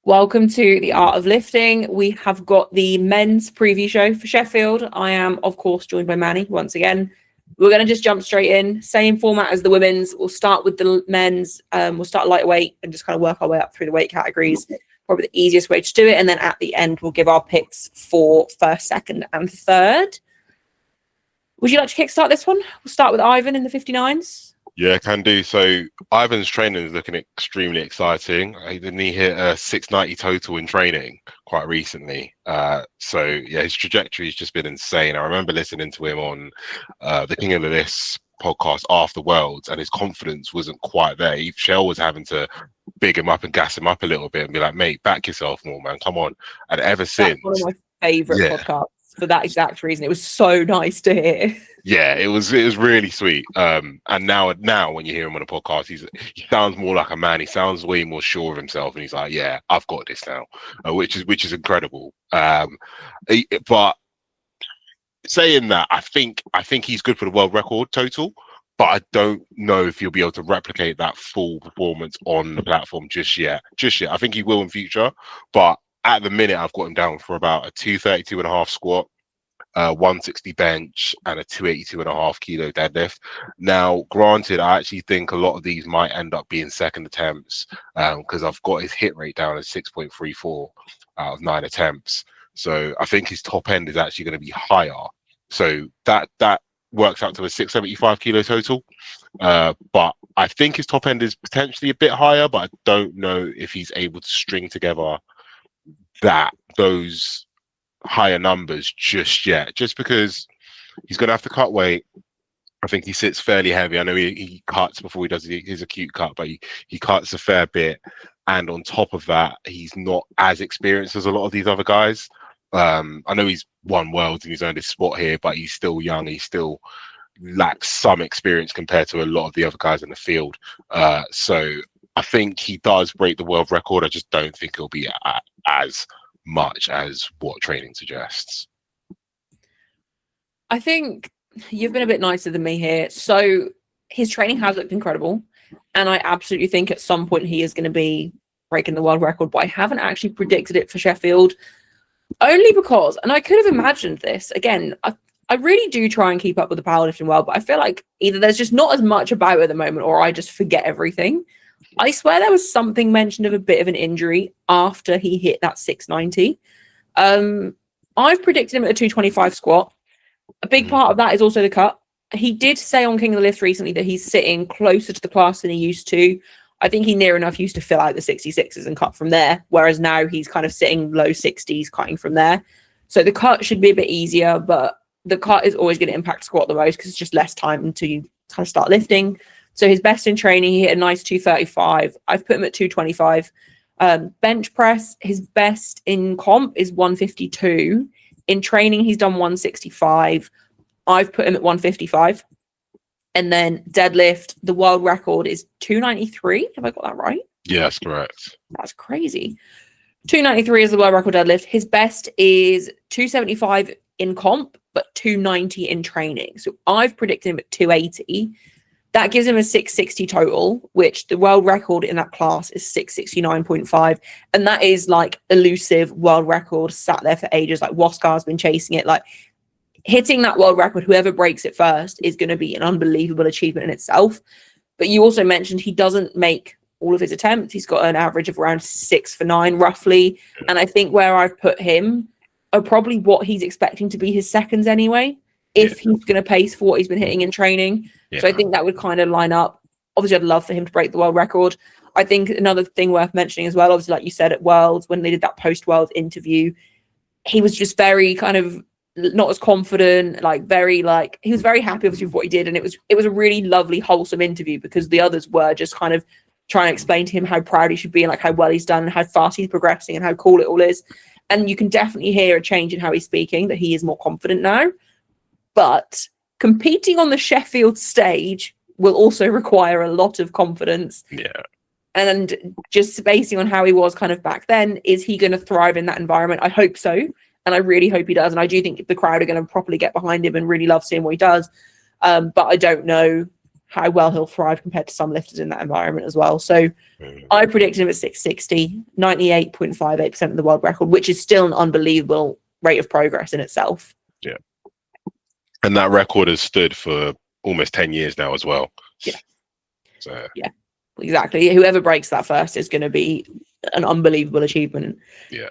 Welcome to the Art of Lifting. We have got the men's preview show for Sheffield. I am, of course, joined by Manny once again. We're going to just jump straight in. Same format as the women's. We'll start with the men's. We'll start lightweight and just kind of work our way up through the weight categories. Probably the easiest way to do it. And then at the end, we'll give our picks for first, second, and third. Would you like to kickstart this one? We'll start with Ivan in the 59s. Yeah, can do. So Ivan's training is looking extremely exciting. Didn't he hit a 690 total in training quite recently? So yeah, his trajectory has just been insane. I remember listening to him on the King of the List podcast after Worlds, and his confidence wasn't quite there. Shell was having to big him up and gas him up a little bit and be like, mate, back yourself more, man. Come on. And ever since, that's one of my favourite podcasts for that exact reason. It was so nice to hear. Yeah, it was really sweet. And now when you hear him on a podcast, he sounds more like a man. He sounds way more sure of himself, and he's like, "Yeah, I've got this now," which is incredible. But saying that, I think he's good for the world record total, but I don't know if he'll be able to replicate that full performance on the platform just yet. I think he will in future, but at the minute, I've got him down for about a 232.5 squat, 160 bench, and a 282.5 kilo deadlift. Now, granted, I actually think a lot of these might end up being second attempts because I've got his hit rate down at 6.34 out of 9 attempts. So I think his top end is actually going to be higher. So that works out to a 675 kilo total. But I think his top end is potentially a bit higher, but I don't know if he's able to string together those higher numbers just yet, just because he's going to have to cut weight. I think he sits fairly heavy. I know he cuts before he does his acute cut, but he cuts a fair bit. And on top of that, he's not as experienced as a lot of these other guys. I know he's won worlds and he's earned his spot here, but he's still young. He still lacks some experience compared to a lot of the other guys in the field. So I think he does break the world record. I just don't think it'll be as much as what training suggests. I think you've been a bit nicer than me here. So his training has looked incredible, and I absolutely think at some point he is going to be breaking the world record, but I haven't actually predicted it for Sheffield, only because, and I could have imagined this, again, I really do try and keep up with the powerlifting world, but I feel like either there's just not as much about it at the moment, or I just forget everything. I swear there was something mentioned of a bit of an injury after he hit that 690. I've predicted him at a 225 squat. A big part of that is also the cut. He did say on King of the List recently that he's sitting closer to the class than he used to. I think he near enough used to fill out the 66s and cut from there, whereas now he's kind of sitting low 60s, cutting from there. So the cut should be a bit easier, but the cut is always going to impact squat the most because it's just less time until you kind of start lifting. So his best in training, he hit a nice 235. I've put him at 225. Bench press, his best in comp is 152. In training, he's done 165. I've put him at 155. And then deadlift, the world record is 293. Have I got that right? Yeah, that's correct. That's crazy. 293 is the world record deadlift. His best is 275 in comp, but 290 in training. So I've predicted him at 280. That gives him a 660 total, which the world record in that class is 669.5. And that is like elusive world record, sat there for ages. Like Waskar's been chasing it. Like hitting that world record, whoever breaks it first is going to be an unbelievable achievement in itself. But you also mentioned he doesn't make all of his attempts. He's got an average of around 6 for 9 roughly. And I think where I've put him are probably what he's expecting to be his seconds anyway, if he's going to pace for what he's been hitting in training. So I think that would kind of line up. Obviously, I'd love for him to break the world record. I think another thing worth mentioning as well, obviously, like you said, at Worlds, when they did that post-World interview, he was just very kind of not as confident, he was very happy obviously with what he did. And it was a really lovely, wholesome interview because the others were just kind of trying to explain to him how proud he should be and like how well he's done and how fast he's progressing and how cool it all is. And you can definitely hear a change in how he's speaking, that he is more confident now. But competing on the Sheffield stage will also require a lot of confidence. Yeah. And just basing on how he was kind of back then, is he going to thrive in that environment? I hope so. And I really hope he does. And I do think the crowd are going to properly get behind him and really love seeing what he does. But I don't know how well he'll thrive compared to some lifters in that environment as well. So I predicted him at 660, 98.58% of the world record, which is still an unbelievable rate of progress in itself. Yeah. And that record has stood for almost 10 years now as well. Yeah. So yeah, exactly. Whoever breaks that first is going to be an unbelievable achievement. Yeah.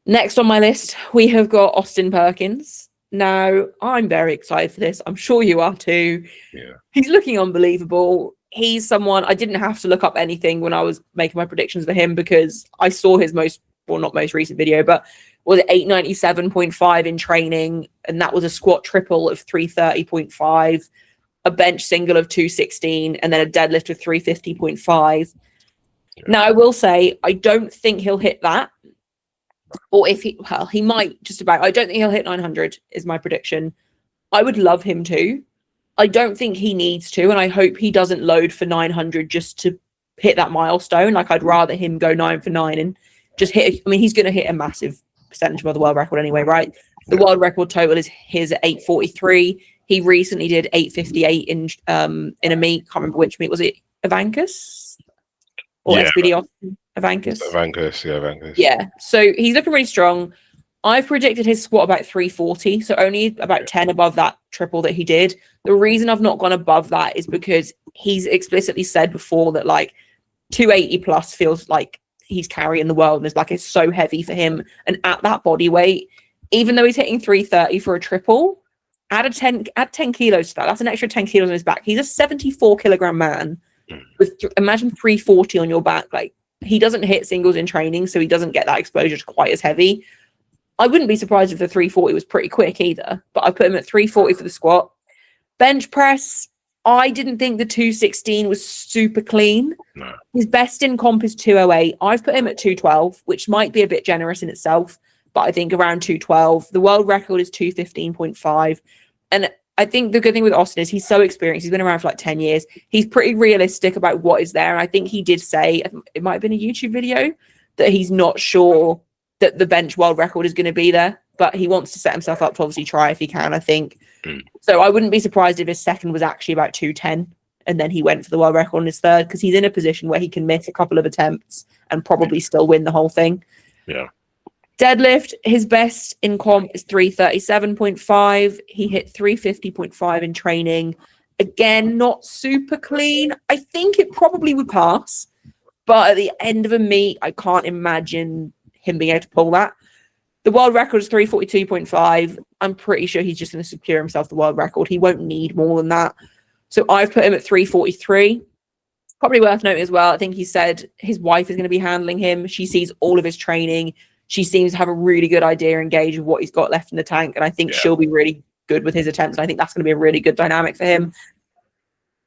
Next on my list, we have got Austin Perkins. Now, I'm very excited for this. I'm sure you are too. Yeah. He's looking unbelievable. He's someone I didn't have to look up anything when I was making my predictions for him because I saw his not most recent video, but was it 897.5 in training, and that was a squat triple of 330.5, a bench single of 216, and then a deadlift of 350.5. Yeah. Now, I will say I don't think he'll hit that. Or if he might just about. I don't think he'll hit 900 is my prediction. I would love him to. I don't think he needs to, and I hope he doesn't load for 900 just to hit that milestone. Like, I'd rather him go 9 for 9 and just hit. I mean, he's going to hit a massive percentage of the world record anyway, right? The world record total is his at 843. He recently did 858 in a meet. Can't remember which meet was it. Evankus or SBD? Evankus. Yeah. So he's looking really strong. I've predicted his squat about 340, so only about 10 above that triple that he did. The reason I've not gone above that is because he's explicitly said before that like 280 plus feels like he's carrying the world, and it's so heavy for him. And at that body weight, even though he's hitting 330 for a triple, add 10 kilos to that. That's an extra 10 kilos on his back. He's a 74 kilogram man with imagine 340 on your back. Like, he doesn't hit singles in training, so he doesn't get that exposure to quite as heavy. I wouldn't be surprised if the 340 was pretty quick either, but I put him at 340 for the squat. Bench press, I didn't think the 216 was super clean. No. His best in comp is 208. I've put him at 212, which might be a bit generous in itself, but I think around 212. The world record is 215.5. And I think the good thing with Austin is he's so experienced. He's been around for like 10 years. He's pretty realistic about what is there. And I think he did say, it might have been a YouTube video, that he's not sure that the bench world record is going to be there, but he wants to set himself up to obviously try if he can, I think. So I wouldn't be surprised if his second was actually about 210 and then he went for the world record on his third, because he's in a position where he can miss a couple of attempts and probably still win the whole thing. Yeah. Deadlift, his best in comp is 337.5. He hit 350.5 in training. Again, not super clean. I think it probably would pass, but at the end of a meet, I can't imagine him being able to pull that. The world record is 342.5. I'm pretty sure he's just going to secure himself the world record. He won't need more than that. So I've put him at 343. Probably worth noting as well, I think he said his wife is going to be handling him. She sees all of his training. She seems to have a really good idea and gauge of what he's got left in the tank. And I think she'll be really good with his attempts. And I think that's going to be a really good dynamic for him.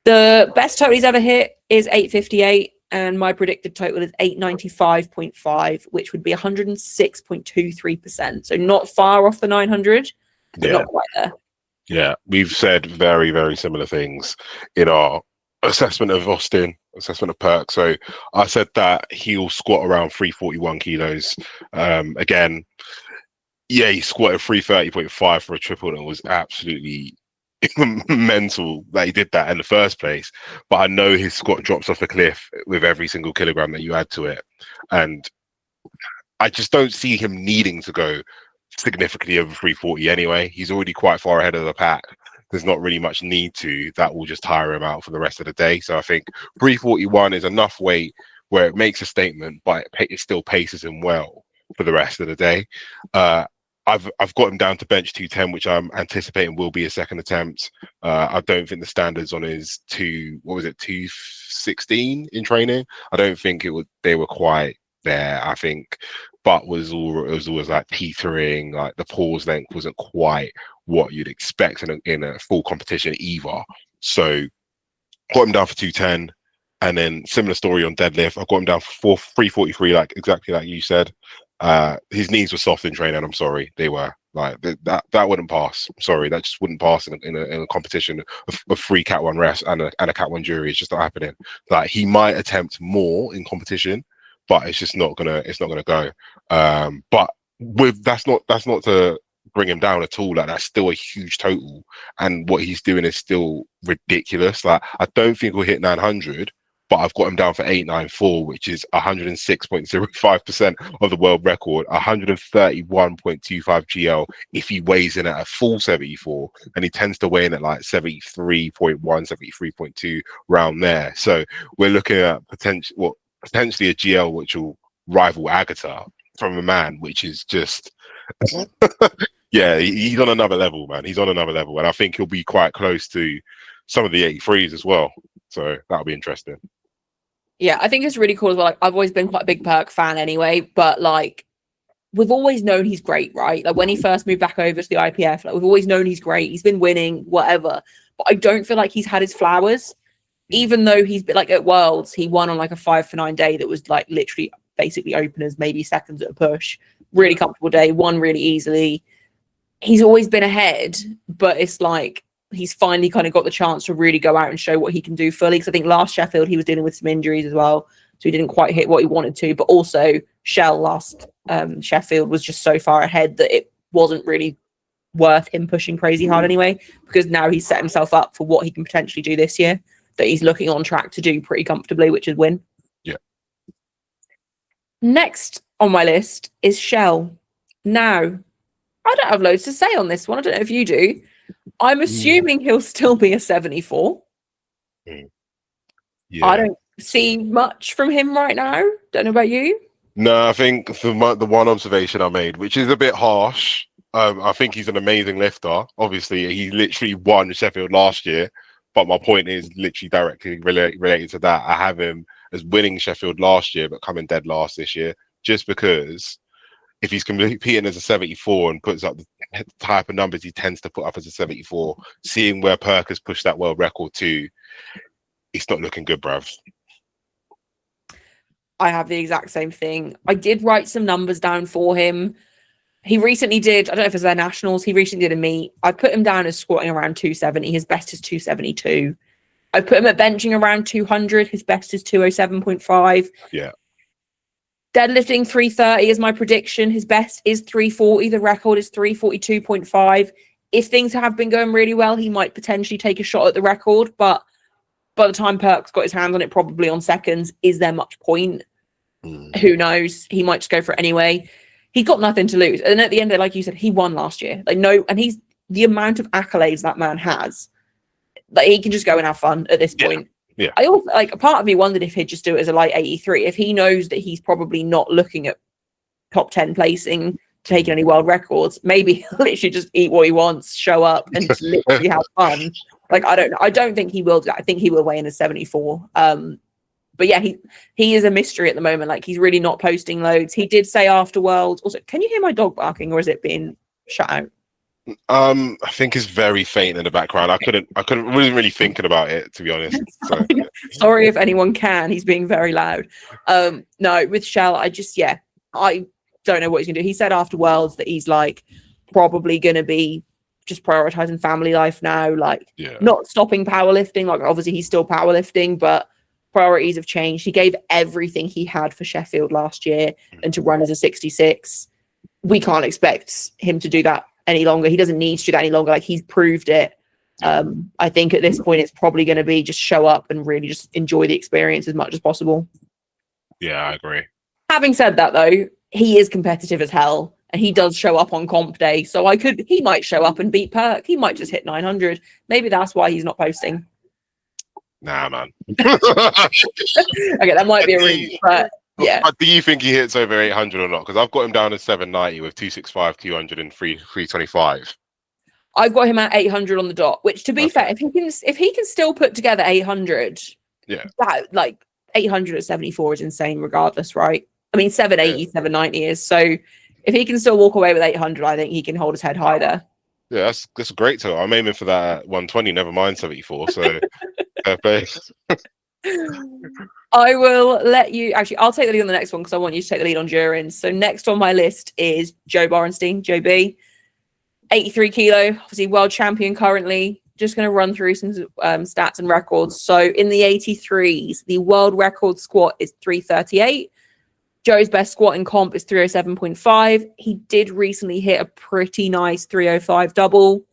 The best total he's ever hit is 858. And my predicted total is 895.5, which would be 106.23%. So not far off the 900, but not quite there. Yeah, we've said very, very similar things in our assessment of Austin, assessment of Perk. So I said that he'll squat around 341 kilos. Again, he squatted 330.5 for a triple, and it was absolutely mental that he did that in the first place. But I know his squat drops off a cliff with every single kilogram that you add to it, and I just don't see him needing to go significantly over 340 anyway. He's already quite far ahead of the pack. There's not really much need to. That will just tire him out for the rest of the day. So I think 341 is enough weight where it makes a statement, but it still paces him well for the rest of the day. I've got him down to bench 210, which I'm anticipating will be a second attempt. I don't think the standards on his 216 in training. I don't think they were quite there. I think butt was always like teetering, like the pause length wasn't quite what you'd expect in a full competition either. So got him down for 210, and then similar story on deadlift. I got him down for 343, like exactly like you said. His knees were soft in training. I'm sorry, they were like that wouldn't pass. I'm sorry, that just wouldn't pass in a competition of 3 Cat 1 refs and a Cat 1 jury. It's just not happening. Like, he might attempt more in competition, but it's just not gonna go. But with that's not to bring him down at all. Like, that's still a huge total, and what he's doing is still ridiculous. Like, I don't think we'll hit 900, but I've got him down for 894, which is 106.05% of the world record, 131.25 GL if he weighs in at a full 74, and he tends to weigh in at like 73.1, 73.2 round there. So we're looking at potentially a GL which will rival Agatha from a man, which is just yeah, he's on another level, man. He's on another level, and I think he'll be quite close to some of the 83s as well. So that'll be interesting. Yeah, I think it's really cool as well. Like, I've always been quite a big Perk fan anyway, but like, we've always known he's great, right? Like, when he first moved back over to the IPF, like, we've always known he's great. He's been winning, whatever. But I don't feel like he's had his flowers, even though he's been like at Worlds, he won on like a 5 for 9 day that was like literally basically openers, maybe seconds at a push. Really comfortable day, won really easily. He's always been ahead, but it's like he's finally kind of got the chance to really go out and show what he can do fully. Because I think last Sheffield, he was dealing with some injuries as well. So he didn't quite hit what he wanted to. But also, Shell last Sheffield was just so far ahead that it wasn't really worth him pushing crazy hard anyway. Because now he's set himself up for what he can potentially do this year, that he's looking on track to do pretty comfortably, which is win. Yeah. Next on my list is Shell. Now, I don't have loads to say on this one. I don't know if you do. I'm assuming he'll still be a 74. Yeah. I don't see much from him right now. Don't know about you. No, I think the one observation I made, which is a bit harsh, I think he's an amazing lifter. Obviously, he literally won Sheffield last year, but my point is literally directly related to that. I have him as winning Sheffield last year, but coming dead last this year, just because if he's competing as a 74 and puts up the type of numbers he tends to put up as a 74, seeing where Perk has pushed that world record to, it's not looking good, bruv. I have the exact same thing. I did write some numbers down for him. He recently did, I don't know if it's their nationals, he recently did a meet. I put him down as squatting around 270. His best is 272. I put him at benching around 200. His best is 207.5. Yeah. Deadlifting 330 is my prediction. His best is 340. The record is 342.5. If things have been going really well, he might potentially take a shot at the record. But by the time Perk's got his hands on it, probably on seconds, is there much point? Who knows? He might just go for it anyway. He's got nothing to lose. And at the end of it, like you said, he won last year. Like, no, and he's the amount of accolades that man has. Like, he can just go and have fun at this point. Yeah. I also, like, a part of me wondered if he'd just do it as a light 83. If he knows that he's probably not looking at top 10 placing, taking any world records, maybe he'll literally just eat what he wants, show up, and just literally have fun. Like, I don't know. I don't think he will do that. I think he will weigh in as 74. But yeah, he is a mystery at the moment. Like, he's really not posting loads. He did say after Worlds. Also, can you hear my dog barking, or is it being shut out? I think it's very faint in the background. I wasn't really thinking about it, to be honest. So, yeah. Sorry if anyone can. He's being very loud. No, with Shell, I don't know what he's gonna do. He said after Worlds that he's like probably gonna be just prioritizing family life now, like not stopping powerlifting. Like, obviously he's still powerlifting, but priorities have changed. He gave everything he had for Sheffield last year, and to run as a 66, we can't expect him to do that any longer. He doesn't need to do that any longer. Like, he's proved it. I think at this point it's probably going to be just show up and really just enjoy the experience as much as possible. Yeah, I agree. Having said that, though, he is competitive as hell, and he does show up on comp day. So he might show up and beat Perk. He might just hit 900. Maybe that's why he's not posting. Nah, man. Okay, that might be a reason, but yeah. Do you think he hits over 800 or not? Because I've got him down as 790 with 265, 200, and 325. I've got him at 800 on the dot. Which, to be fair, if he can still put together 800, that, like, 800 at 74 is insane, regardless, right? I mean, 780, 790 is. So if he can still walk away with 800, I think he can hold his head high there. Yeah, that's a great total. I'm aiming for that at 120, never mind 74. So I will let you. Actually, I'll take the lead on the next one because I want you to take the lead on Durin. So next on my list is Joe Borenstein, Joe B. 83 kilo, obviously world champion currently. Just going to run through some stats and records. So in the 83s, the world record squat is 338. Joe's best squat in comp is 307.5. He did recently hit a pretty nice 305 double.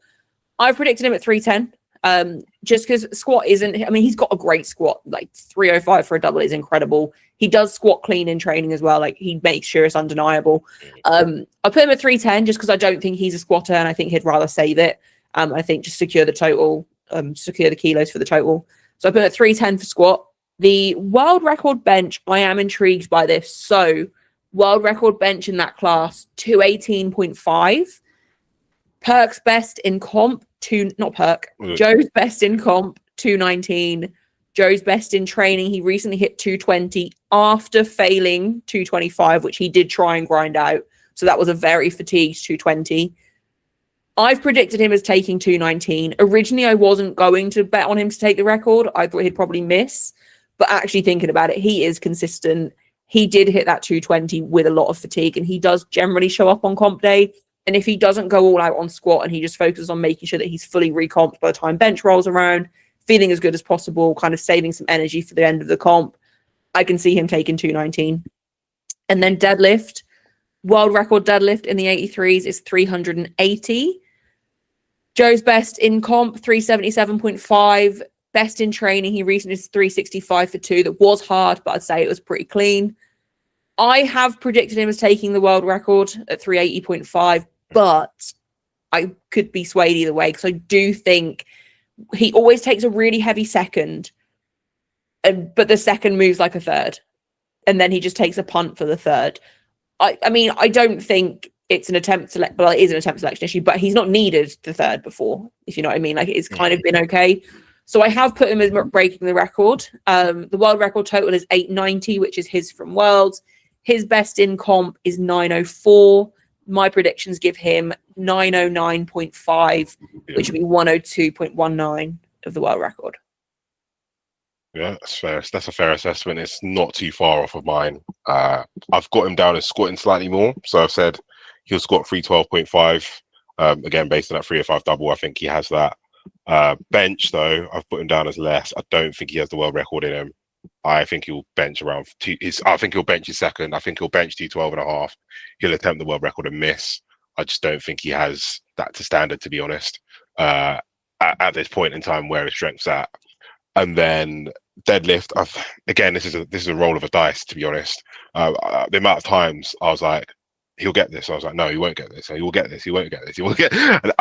I've predicted him at 310. Just because squat isn't, I mean, he's got a great squat. Like 305 for a double is incredible. He does squat clean in training as well. Like he makes sure it's undeniable. I put him at 310 just because I don't think he's a squatter and I think he'd rather save it. I think just secure the total, secure the kilos for the total. So I put him at 310 for squat. The world record bench, I am intrigued by this. So world record bench in that class, 218.5. Perk's best in comp, Joe's best in comp, 219. Joe's best in training, he recently hit 220 after failing 225, which he did try and grind out. So that was a very fatigued 220. I've predicted him as taking 219. Originally, I wasn't going to bet on him to take the record. I thought he'd probably miss. But actually thinking about it, he is consistent. He did hit that 220 with a lot of fatigue, and he does generally show up on comp day. And if he doesn't go all out on squat and he just focuses on making sure that he's fully recomped by the time bench rolls around, feeling as good as possible, kind of saving some energy for the end of the comp, I can see him taking 219. And then deadlift, world record deadlift in the 83s is 380. Joe's best in comp, 377.5. Best in training, he recently is 365 for 2. That was hard, but I'd say it was pretty clean. I have predicted him as taking the world record at 380.5, but I could be swayed either way because I do think he always takes a really heavy second, but the second moves like a third, and then he just takes a punt for the third. I mean, I don't think it's an attempt select. Well, it is an attempt selection issue, but he's not needed the third before, if you know what I mean. Like it's kind of been okay. So I have put him as breaking the record. The world record total is 890, which is his from Worlds. His best in comp is 904. My predictions give him 909.5, which would be 102.19 of the world record. Yeah, that's fair. That's a fair assessment. It's not too far off of mine. I've got him down as squatting slightly more. So I've said he'll squat 312.5. Again, based on that 305 double, I think he has that. Bench, though, I've put him down as less. I don't think he has the world record in him. I think he'll bench around I think he'll bench his second. I think he'll bench 212.5. He'll attempt the world record and miss. I just don't think he has that to standard, to be honest, at this point in time where his strength's at. And then deadlift, again, this is a roll of a dice, to be honest. The amount of times I was like, he'll get this. I was like, no, he won't get this. He will get this. He won't get this. He will get. And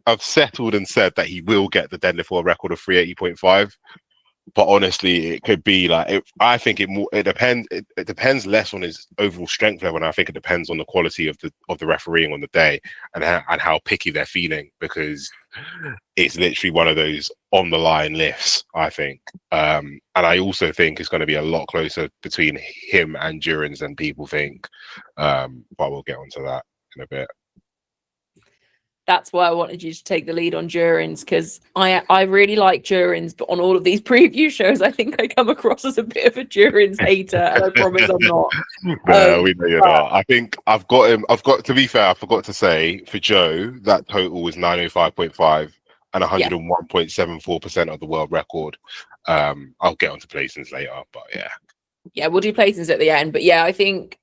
I've settled and said that he will get the deadlift world record of 380.5. But honestly, it could be like I think it depends. It depends less on his overall strength level, and I think it depends on the quality of the refereeing on the day and how picky they're feeling, because it's literally one of those on the line lifts, I think. And I also think it's going to be a lot closer between him and Durans than people think. But we'll get onto that in a bit. That's why I wanted you to take the lead on Durans, because I really like Durans, but on all of these preview shows, I think I come across as a bit of a Durans hater, and I promise I'm not. No, we know you're not. I think I've got him. To be fair, I forgot to say for Joe that total was 905.5 and 101.74% of the world record. I'll get onto placings later, but yeah, we'll do placings at the end. But yeah, I think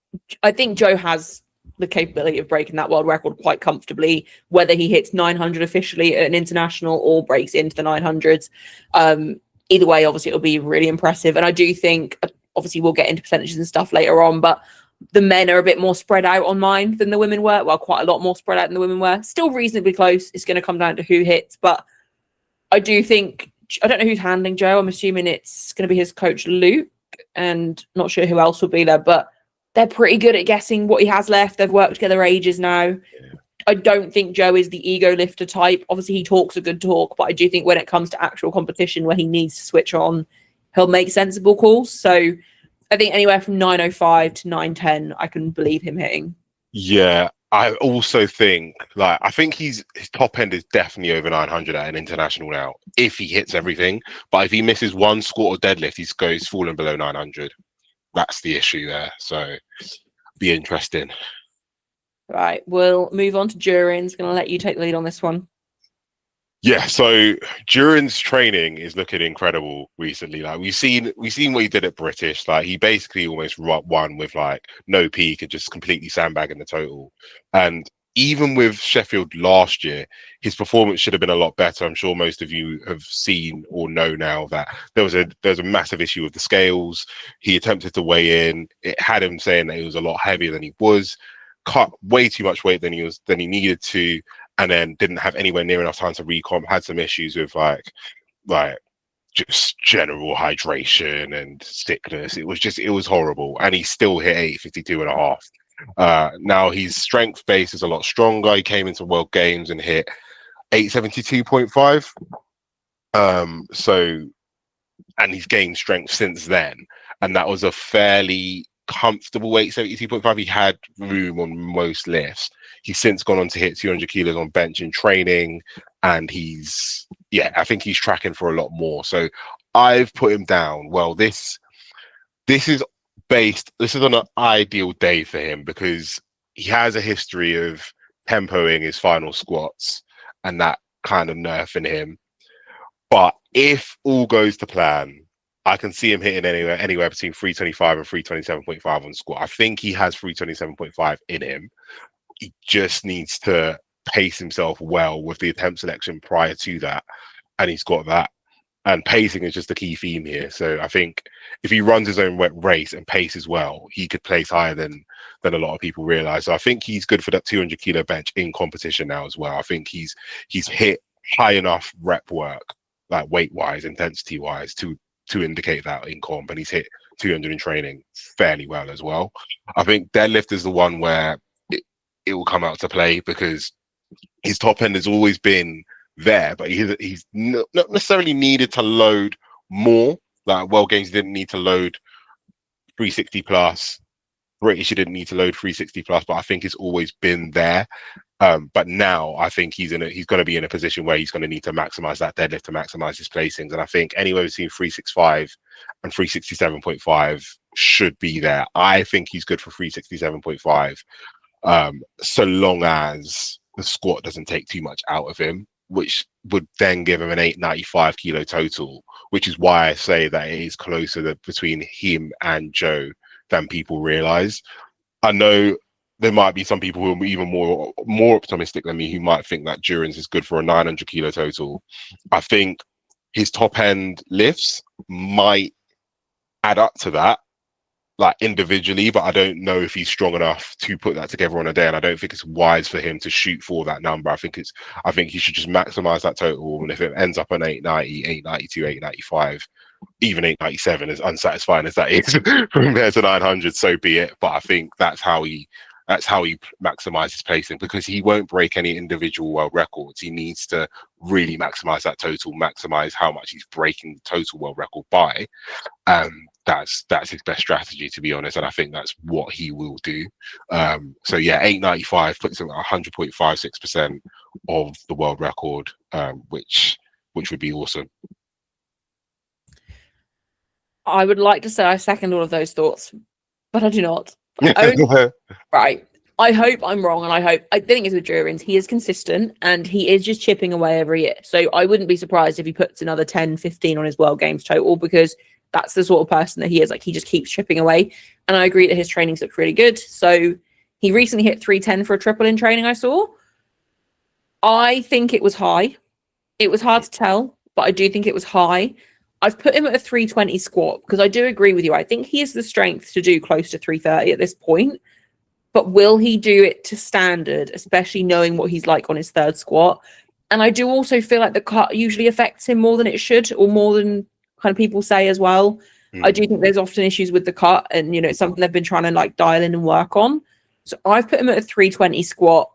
Joe has the capability of breaking that world record quite comfortably, whether he hits 900 officially at an international or breaks into the 900s. Either way, obviously it'll be really impressive. And I do think, obviously we'll get into percentages and stuff later on, but the men are a bit more spread out on mine than the women were. Well, quite a lot more spread out than the women were. Still reasonably close. It's going to come down to who hits, but I do think, I don't know who's handling Joe. I'm assuming it's going to be his coach Luke, and not sure who else will be there, but they're pretty good at guessing what he has left. They've worked together ages now. Yeah. I don't think Joe is the ego lifter type. Obviously, he talks a good talk, but I do think when it comes to actual competition where he needs to switch on, he'll make sensible calls. So I think anywhere from 905 to 910, I can believe him hitting. Yeah, I also think, I think his top end is definitely over 900 at an international now, if he hits everything. But if he misses one squat or deadlift, he's falling below 900. That's the issue there. So be interesting. Right. We'll move on to Durans. Going to let you take the lead on this one. Yeah, so Duran's training is looking incredible recently. Like we've seen what he did at British. Like he basically almost won with like no peak and just completely sandbagging the total. And even with Sheffield last year, his performance should have been a lot better. I'm sure most of you have seen or know now that there's a massive issue with the scales. He attempted to weigh in. It had him saying that he was a lot heavier than he was, cut way too much weight than he needed to, and then didn't have anywhere near enough time to recomp, had some issues with like just general hydration and sickness. It was horrible. And he still hit 852.5. Now his strength base is a lot stronger. He came into World Games and hit 872.5. So and he's gained strength since then. And that was a fairly comfortable weight, 72.5. He had room on most lifts. He's since gone on to hit 200 kilos on bench in training, and I think he's tracking for a lot more. So I've put him down. Well, this is on an ideal day for him because he has a history of tempoing his final squats and that kind of nerfing him. But if all goes to plan, I can see him hitting anywhere between 325 and 327.5 on squat. I think he has 327.5 in him. He just needs to pace himself well with the attempt selection prior to that, and he's got that. And pacing is just the key theme here. So I think if he runs his own race and paces well, he could place higher than a lot of people realize. So I think he's good for that 200 kilo bench in competition now as well. I think he's hit high enough rep work, like weight wise, intensity wise, to indicate that in comp, and he's hit 200 in training fairly well as well. I think deadlift is the one where it will come out to play because his top end has always been there, but he's not necessarily needed to load more. Like World Games didn't need to load 360 plus. British he didn't need to load 360 plus, but I think it's always been there. But now I think he's going to be in a position where he's going to need to maximize that deadlift to maximize his placings. And I think anywhere between 365 and 367.5 should be there. I think he's good for 367.5, so long as the squat doesn't take too much out of him, which would then give him an 895 kilo total, which is why I say that it is closer between him and Joe than people realize. I know there might be some people who are even more optimistic than me who might think that Duran's is good for a 900 kilo total. I think his top end lifts might add up to that, like individually, but I don't know if he's strong enough to put that together on a day, and I don't think it's wise for him to shoot for that number. I think he should just maximize that total, and if it ends up on 890, 892, 895, even 897, as unsatisfying as that is compared to 900, so be it. But I think that's how he maximizes placing, because he won't break any individual world records. He needs to really maximize that total, maximize how much he's breaking the total world record by. That's his best strategy, to be honest, and I think that's what he will do. So yeah, 895 puts him at 100.56% of the world record, which would be awesome. I would like to say I second all of those thoughts, but I do not. Right. I hope I'm wrong, and I think it's with Duran's, he is consistent and he is just chipping away every year. So I wouldn't be surprised if he puts another 10, 15 on his World Games total, because that's the sort of person that he is. Like, he just keeps chipping away. And I agree that his trainings look really good. So he recently hit 310 for a triple in training, I saw. I think it was high. It was hard to tell, but I do think it was high. I've put him at a 320 squat because I do agree with you. I think he has the strength to do close to 330 at this point. But will he do it to standard, especially knowing what he's like on his third squat? And I do also feel like the cut usually affects him more than it should, or more than kind of people say as well. I do think there's often issues with the cut, and it's something they've been trying to like dial in and work on. So I've put him at a 320 squat.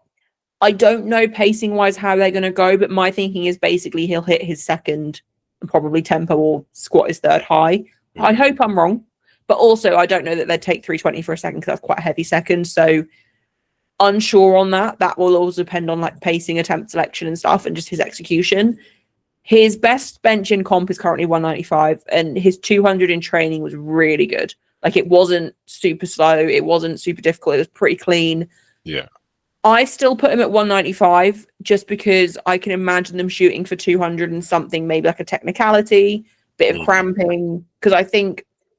I don't know pacing wise how they're going to go, but my thinking is basically he'll hit his second and probably tempo or squat his third high. I hope I'm wrong, but also I don't know that they'd take 320 for a second, because that's quite a heavy second. So unsure on that. That will also depend on like pacing, attempt selection and stuff, and just his execution. His best bench in comp is currently 195, and his 200 in training was really good. Like, it wasn't super slow, it wasn't super difficult, it was pretty clean. Yeah. I still put him at 195 just because I can imagine them shooting for 200 and something, maybe like a technicality, bit of cramping. Because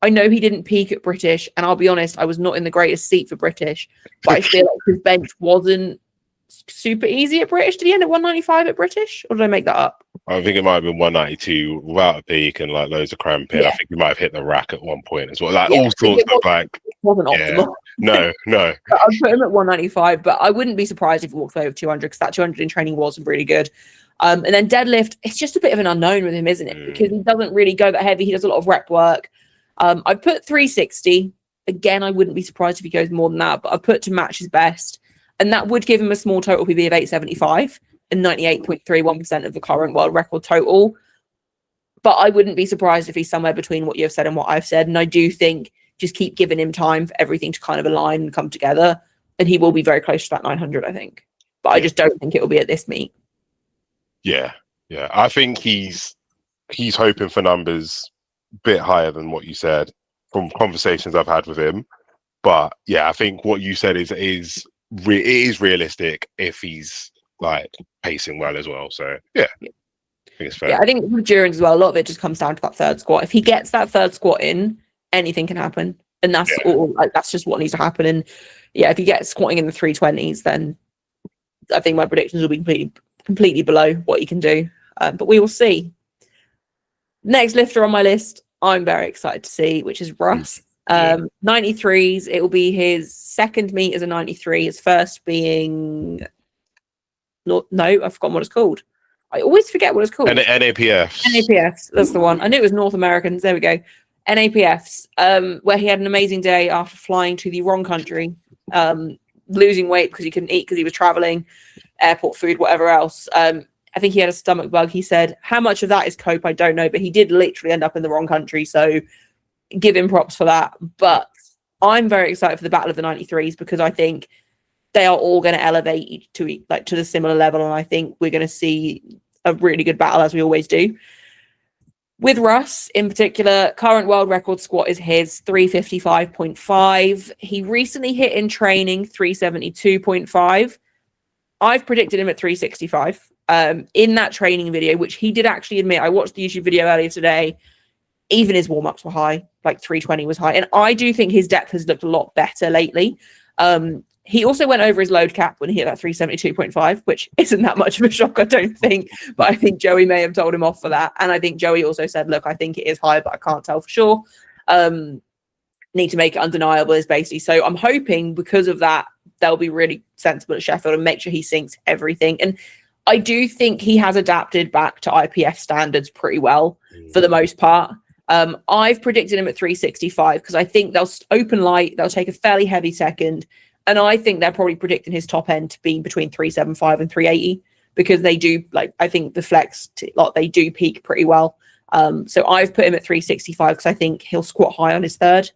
I know he didn't peak at British, and I'll be honest, I was not in the greatest seat for British, but I feel like his bench wasn't super easy at British. Did he end at 195 at British, or did I make that up? I think it might have been 192 without a peak and like loads of cramping. Yeah. I think he might have hit the rack at one point as well. Like Yeah, all sorts of like, it wasn't optimal. No. But I'd put him at 195, but I wouldn't be surprised if he walked over 200 because that 200 in training was really good. And then deadlift, it's just a bit of an unknown with him, isn't it? Because he doesn't really go that heavy. He does a lot of rep work. I put 360. Again, I wouldn't be surprised if he goes more than that, but I've put to match his best. And that would give him a small total PB of 875 and 98.31% of the current world record total. But I wouldn't be surprised if he's somewhere between what you've said and what I've said. And I do think just keep giving him time for everything to kind of align and come together. And he will be very close to that 900, I think. But I just don't think it will be at this meet. Yeah. I think he's hoping for numbers a bit higher than what you said from conversations I've had with him. But yeah, I think what you said it is realistic if he's like pacing well as well. So yeah. I think it's fair. Yeah, I think with endurance as well, a lot of it just comes down to that third squat. If he gets that third squat in, anything can happen. And that's all, like, that's just what needs to happen. And yeah, if he gets squatting in the 320s, then I think my predictions will be completely below what he can do. But we will see. Next lifter on my list, I'm very excited to see, which is Russ. 93s, it will be his second meet as a 93, his first being I've forgotten what it's called. I always forget what it's called. NAPFs, that's the one. I knew it was North Americans. There we go. NAPFs, where he had an amazing day after flying to the wrong country, losing weight because he couldn't eat because he was traveling, airport food, whatever else. I think he had a stomach bug. He said, how much of that is cope? I don't know, but he did literally end up in the wrong country. So give him props for that. But I'm very excited for the battle of the 93s because I think they are all going to elevate to the similar level. And I think we're going to see a really good battle as we always do. With Russ in particular, current world record squat is his 355.5. He recently hit in training 372.5. I've predicted him at 365 in that training video, which he did actually admit. I watched the YouTube video earlier today. Even his warm-ups were high, like 320 was high. And I do think his depth has looked a lot better lately. He also went over his load cap when he hit that 372.5, which isn't that much of a shock, I don't think. But I think Joey may have told him off for that. And I think Joey also said, look, I think it is high, but I can't tell for sure. Need to make it undeniable is basically. So I'm hoping because of that, they'll be really sensible at Sheffield and make sure he sinks everything. And I do think he has adapted back to IPF standards pretty well for the most part. I've predicted him at 365 because I think they'll open light. They'll take a fairly heavy second. And I think they're probably predicting his top end to be between 375 and 380 because they do, I think the flex, they do peak pretty well. So I've put him at 365 because I think he'll squat high on his third.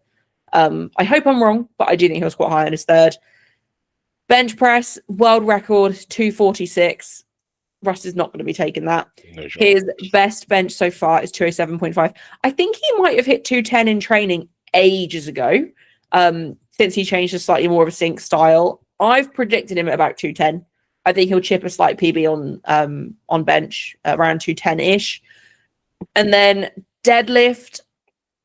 I hope I'm wrong, but I do think he'll squat high on his third. Bench press, world record, 246. Russ is not going to be taking that. No, sure. His best bench so far is 207.5. I think he might have hit 210 in training ages ago. Since he changed to slightly more of a sync style. I've predicted him at about 210. I think he'll chip a slight PB on bench around 210-ish. And then deadlift,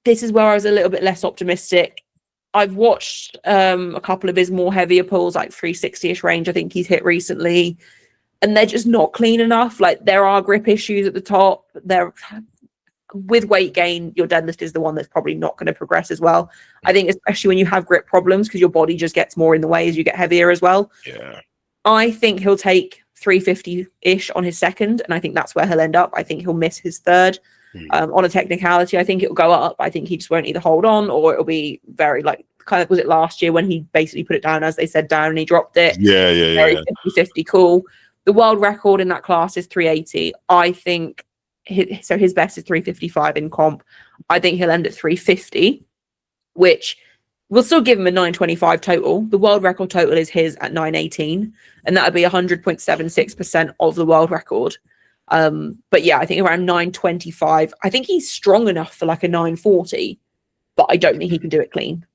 this is where I was a little bit less optimistic. I've watched a couple of his more heavier pulls, like 360-ish range I think he's hit recently, and they're just not clean enough. Like, there are grip issues at the top. With weight gain, your deadlift is the one that's probably not going to progress as well. I think especially when you have grip problems because your body just gets more in the way as you get heavier as well. Yeah. I think he'll take 350-ish on his second, and I think that's where he'll end up. I think he'll miss his third. On a technicality, I think it'll go up. I think he just won't either hold on or it'll be very was it last year when he basically put it down as they said down and he dropped it? Yeah. 50-50 cool. The world record in that class is 380. I think his best is 355 in comp. I think he'll end at 350, which will still give him a 925 total. The world record total is his at 918, and that would be 100.76% of the world record. But yeah, I think around 925. I think he's strong enough for like a 940, but I don't think he can do it clean.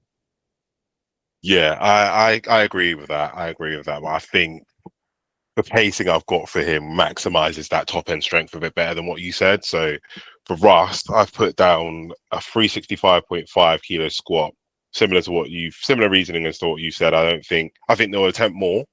Yeah, I agree with that. I agree with that. But I think the pacing I've got for him maximizes that top end strength a bit better than what you said. So for Rust, I've put down a 365.5 kilo squat, similar reasoning as to what you said. I think they'll attempt more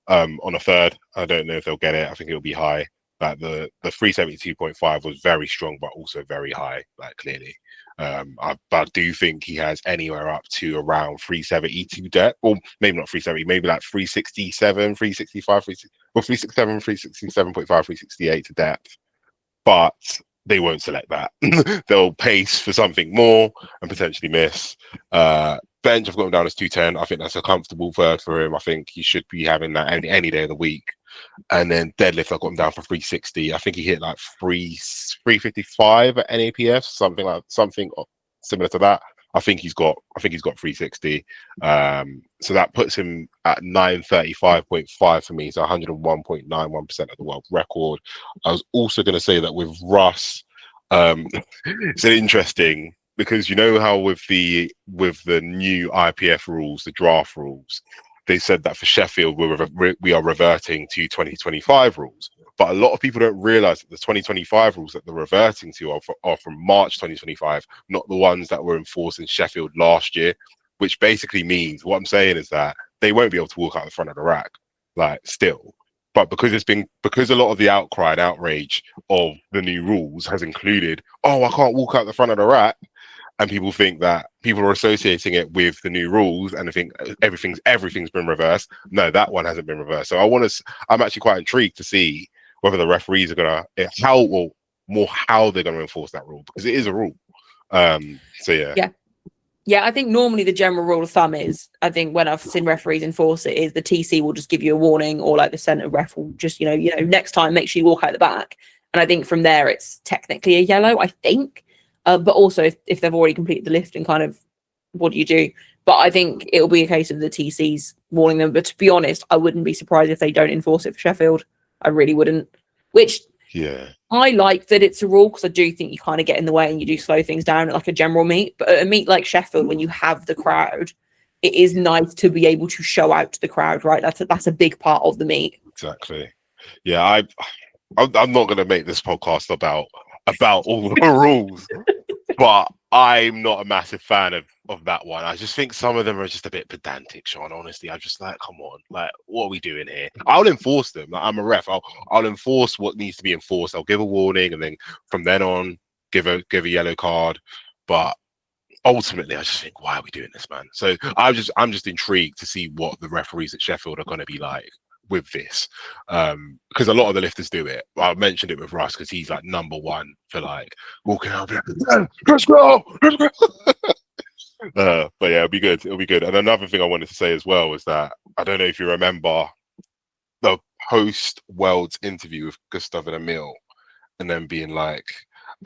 on a third. I don't know if they'll get it. I think it'll be high. Like the 372.5 was very strong, but also very high, like clearly. But I do think he has anywhere up to around 370 to depth, or maybe not 370, maybe like 367, 365, 367, 367.5, 368 to depth. But they won't select that. They'll pace for something more and potentially miss. Bench, I've got him down as 210. I think that's a comfortable third for him. I think he should be having that any day of the week. And then deadlift, I got him down for 360. I think he hit like 355 at NAPF, something similar to that. I think he's got 360. So that puts him at 935.5 for me. So 101.91% of the world record. I was also going to say that with Russ, it's interesting because you know how with the new IPF rules, the draft rules, they said that for Sheffield we are reverting to 2025 rules. But a lot of people don't realize that the 2025 rules that they're reverting to are from March 2025, not the ones that were enforced in Sheffield last year, which basically means what I'm saying is that they won't be able to walk out the front of the rack, like still. But because a lot of the outcry and outrage of the new rules has included, oh, I can't walk out the front of the rack, and people think that people are associating it with the new rules and I think everything's been reversed. No, that one hasn't been reversed. So I'm actually quite intrigued to see whether the referees are gonna how they're gonna enforce that rule, because it is a rule. So yeah. Yeah, I think normally the general rule of thumb is, I think when I've seen referees enforce it, is the TC will just give you a warning, or like the centre ref will just, next time make sure you walk out the back. And I think from there it's technically a yellow, I think. But also if they've already completed the lift, and kind of what do you do? But I think it'll be a case of the TCs warning them. But to be honest, I wouldn't be surprised if they don't enforce it for Sheffield. I really wouldn't. Which Yeah. I like that it's a rule, because I do think you kind of get in the way and you do slow things down at like a general meet. But at a meet like Sheffield, when you have the crowd, it is nice to be able to show out to the crowd, right? That's a big part of the meet. Exactly. Yeah, I'm not going to make this podcast about all the rules, but I'm not a massive fan of that one. I just think some of them are just a bit pedantic, Sean. Honestly, I'm just like, come on, like, what are we doing here? I'll enforce them. Like, I'm a ref. I'll enforce what needs to be enforced. I'll give a warning, and then from then on, give a yellow card. But ultimately, I just think, why are we doing this, man? So I'm just intrigued to see what the referees at Sheffield are going to be like with this, because a lot of the lifters do it. I mentioned it with Russ because he's like number one for like walking out, like, let's go. But yeah, it'll be good. It'll be good. And another thing I wanted to say as well was that I don't know if you remember the post Worlds interview with Gustav and Emil, and then being like,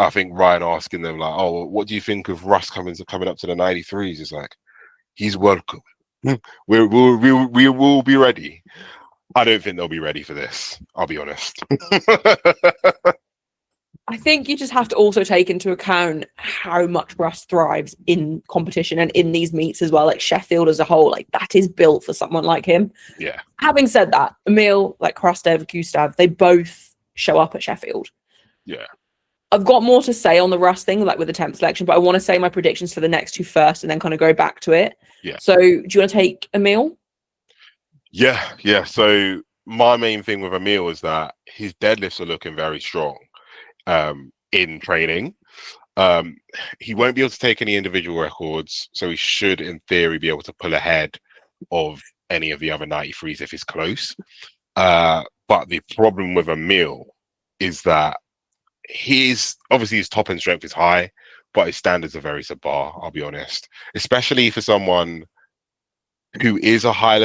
I think Ryan asking them like, "Oh, what do you think of Russ coming up to the 93s?" Is like, he's welcome. We will be ready. I don't think they'll be ready for this. I'll be honest. I think you just have to also take into account how much Russ thrives in competition and in these meets as well. Like Sheffield as a whole, like that is built for someone like him. Yeah. Having said that, Emil, like Krastev, Gustav, they both show up at Sheffield. Yeah. I've got more to say on the Russ thing, like with the temp selection, but I want to say my predictions for the next two first and then kind of go back to it. Yeah. So do you want to take Emil? Yeah. So my main thing with Emil is that his deadlifts are looking very strong in training. He won't be able to take any individual records, so he should, in theory, be able to pull ahead of any of the other 93s if he's close. But the problem with Emil is that his top end strength is high, but his standards are very subpar, I'll be honest. Especially for someone who is a high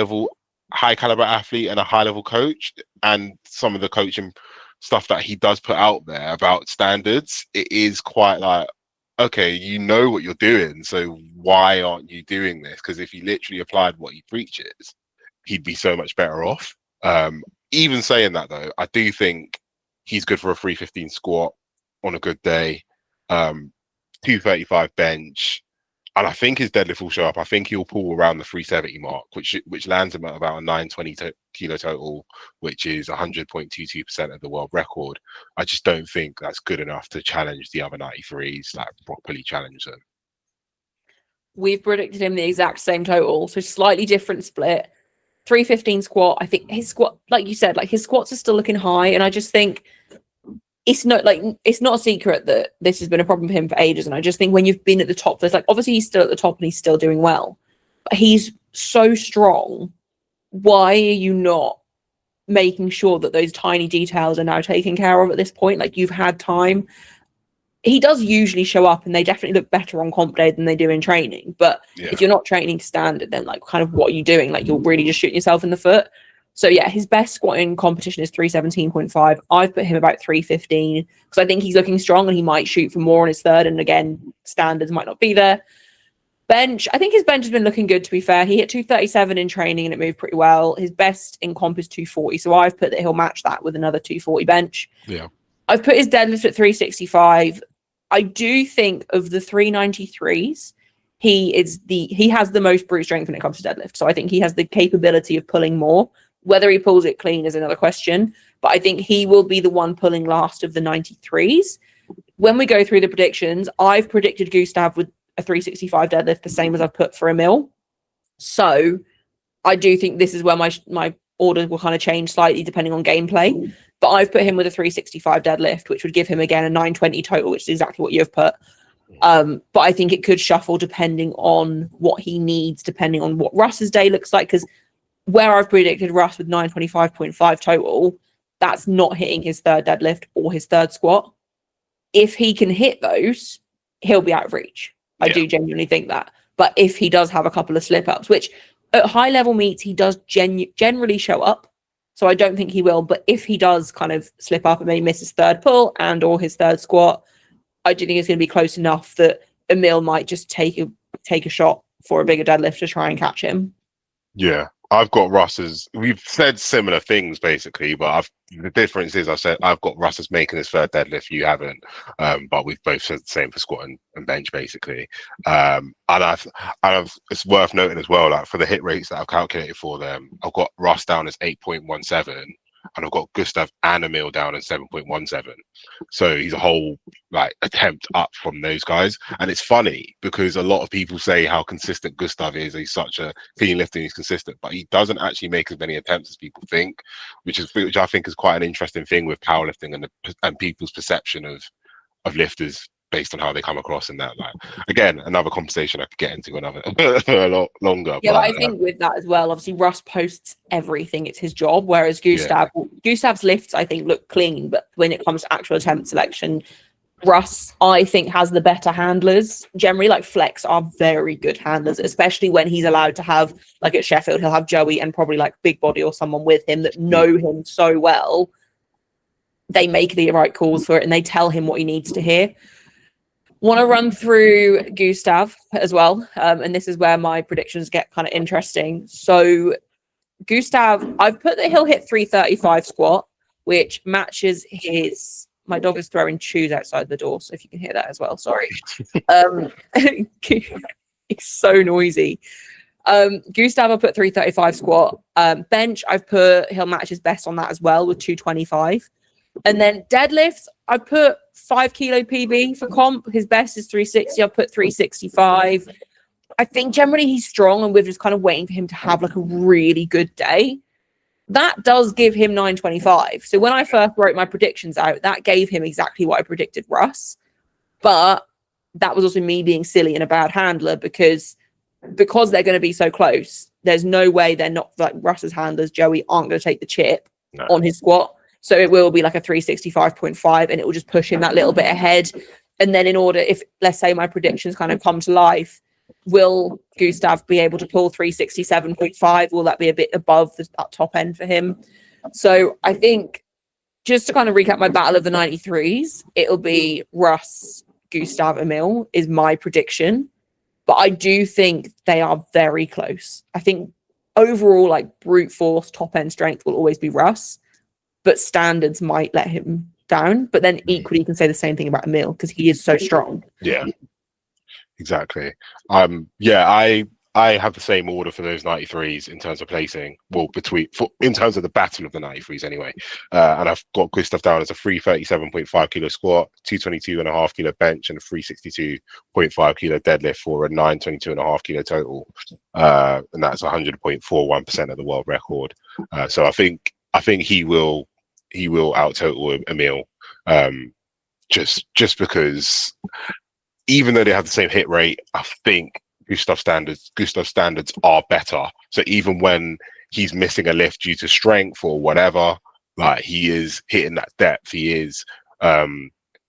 caliber athlete and a high level coach, and some of the coaching stuff that he does put out there about standards, it is quite like, okay, you know what you're doing, so why aren't you doing this? Because if he literally applied what he preaches, he'd be so much better off. Even saying that though, I do think he's good for a 315 squat on a good day, 235 bench. And I think his deadlift will show up. I think he'll pull around the 370 mark, which lands him at about a 920 kilo total, which is 100.22% of the world record. I just don't think that's good enough to challenge the other 93s, like properly challenge them. We've predicted him the exact same total, so slightly different split. 315 squat. I think his squat, like you said, like his squats are still looking high, and I just think it's not a secret that this has been a problem for him for ages. And I just think when you've been at the top, there's like obviously he's still at the top and he's still doing well, but he's so strong. Why are you not making sure that those tiny details are now taken care of at this point? Like, you've had time. He does usually show up and they definitely look better on comp day than they do in training. But if you're not training to standard, then like kind of what are you doing? Like, you're really just shooting yourself in the foot. So yeah, his best squat in competition is 317.5. I've put him about 315 because I think he's looking strong and he might shoot for more on his third. And again, standards might not be there. Bench, I think his bench has been looking good, to be fair. He hit 237 in training and it moved pretty well. His best in comp is 240. So I've put that he'll match that with another 240 bench. Yeah. I've put his deadlift at 365. I do think of the 393s, he has the most brute strength when it comes to deadlift. So I think he has the capability of pulling more. Whether he pulls it clean is another question, but I think he will be the one pulling last of the 93s. When we go through the predictions, I've predicted Gustav with a 365 deadlift, the same as I've put for Emil. So I do think this is where my order will kind of change slightly depending on gameplay. But I've put him with a 365 deadlift, which would give him, again, a 920 total, which is exactly what you've put. But I think it could shuffle depending on what he needs, depending on what Russ's day looks like. Because where I've predicted Russ with 925.5 total, that's not hitting his third deadlift or his third squat. If he can hit those, he'll be out of reach. I do genuinely think that. But if he does have a couple of slip-ups, which at high level meets, he does generally show up. So I don't think he will. But if he does kind of slip up and maybe miss his third pull and or his third squat, I do think it's going to be close enough that Emil might just take a shot for a bigger deadlift to try and catch him. Yeah. I've got Russ's. We've said similar things basically, but the difference is I've got Russ's making his third deadlift. You haven't, but we've both said the same for squat and bench basically. And it's worth noting as well, like for the hit rates that I've calculated for them, I've got Russ down as 8.17, and I've got Gustav and Emil down as 7.17. So he's a whole like attempt up from those guys. And it's funny because a lot of people say how consistent Gustav is. He's such a clean lifting, he's consistent, but he doesn't actually make as many attempts as people think, which I think is quite an interesting thing with powerlifting and people's perception of lifters based on how they come across in that. Like, again, another conversation I could get into another a lot longer. Yeah, but I think with that as well, obviously Russ posts everything; it's his job. Whereas Gustav's lifts, I think, look clean, but when it comes to actual attempt selection, Russ, I think, has the better handlers. Generally, like Flex are very good handlers, especially when he's allowed to have, like at Sheffield, he'll have Joey and probably like Big Body or someone with him that know him so well. They make the right calls for it and they tell him what he needs to hear. Want to run through Gustav as well. And this is where my predictions get kind of interesting. So Gustav, I've put that he'll hit 335 squat, which matches his... My dog is throwing chews outside the door, so if you can hear that as well, sorry. It's so noisy. Gustav, I put 335 squat. Bench, I've put he'll match his best on that as well with 225. And then deadlifts, I put 5 kilo PB for comp. His best is 360. I've put 365. I think generally he's strong, and we're just kind of waiting for him to have like a really good day. That does give him 925. So when I first wrote my predictions out, that gave him exactly what I predicted Russ. But that was also me being silly and a bad handler because they're going to be so close. There's no way they're not, like Russ's handlers, Joey, aren't going to take the chip on his squat. So it will be like a 365.5 and it will just push him that little bit ahead. And then in order, if let's say my predictions kind of come to life, will Gustav be able to pull 367.5? Will that be a bit above that top end for him? So I think just to kind of recap my battle of the 93s, it'll be Russ, Gustav, Emil is my prediction. But I do think they are very close. I think overall, like brute force, top end strength will always be Russ, but standards might let him down. But then equally, you can say the same thing about Emil because he is so strong. Yeah. Exactly. Yeah, I have the same order for those 93s in terms of placing. Well, in terms of the battle of the 93s anyway. And I've got Gustav down as a 337.5 kilo squat, 222.5 kilo bench, and a 362.5 kilo deadlift for a 922.5 kilo total. And that's 100.41% of the world record. So I think he will out total Emil. Just because even though they have the same hit rate, I think Gustav standards are better. So even when he's missing a lift due to strength or whatever, like he is hitting that depth, he is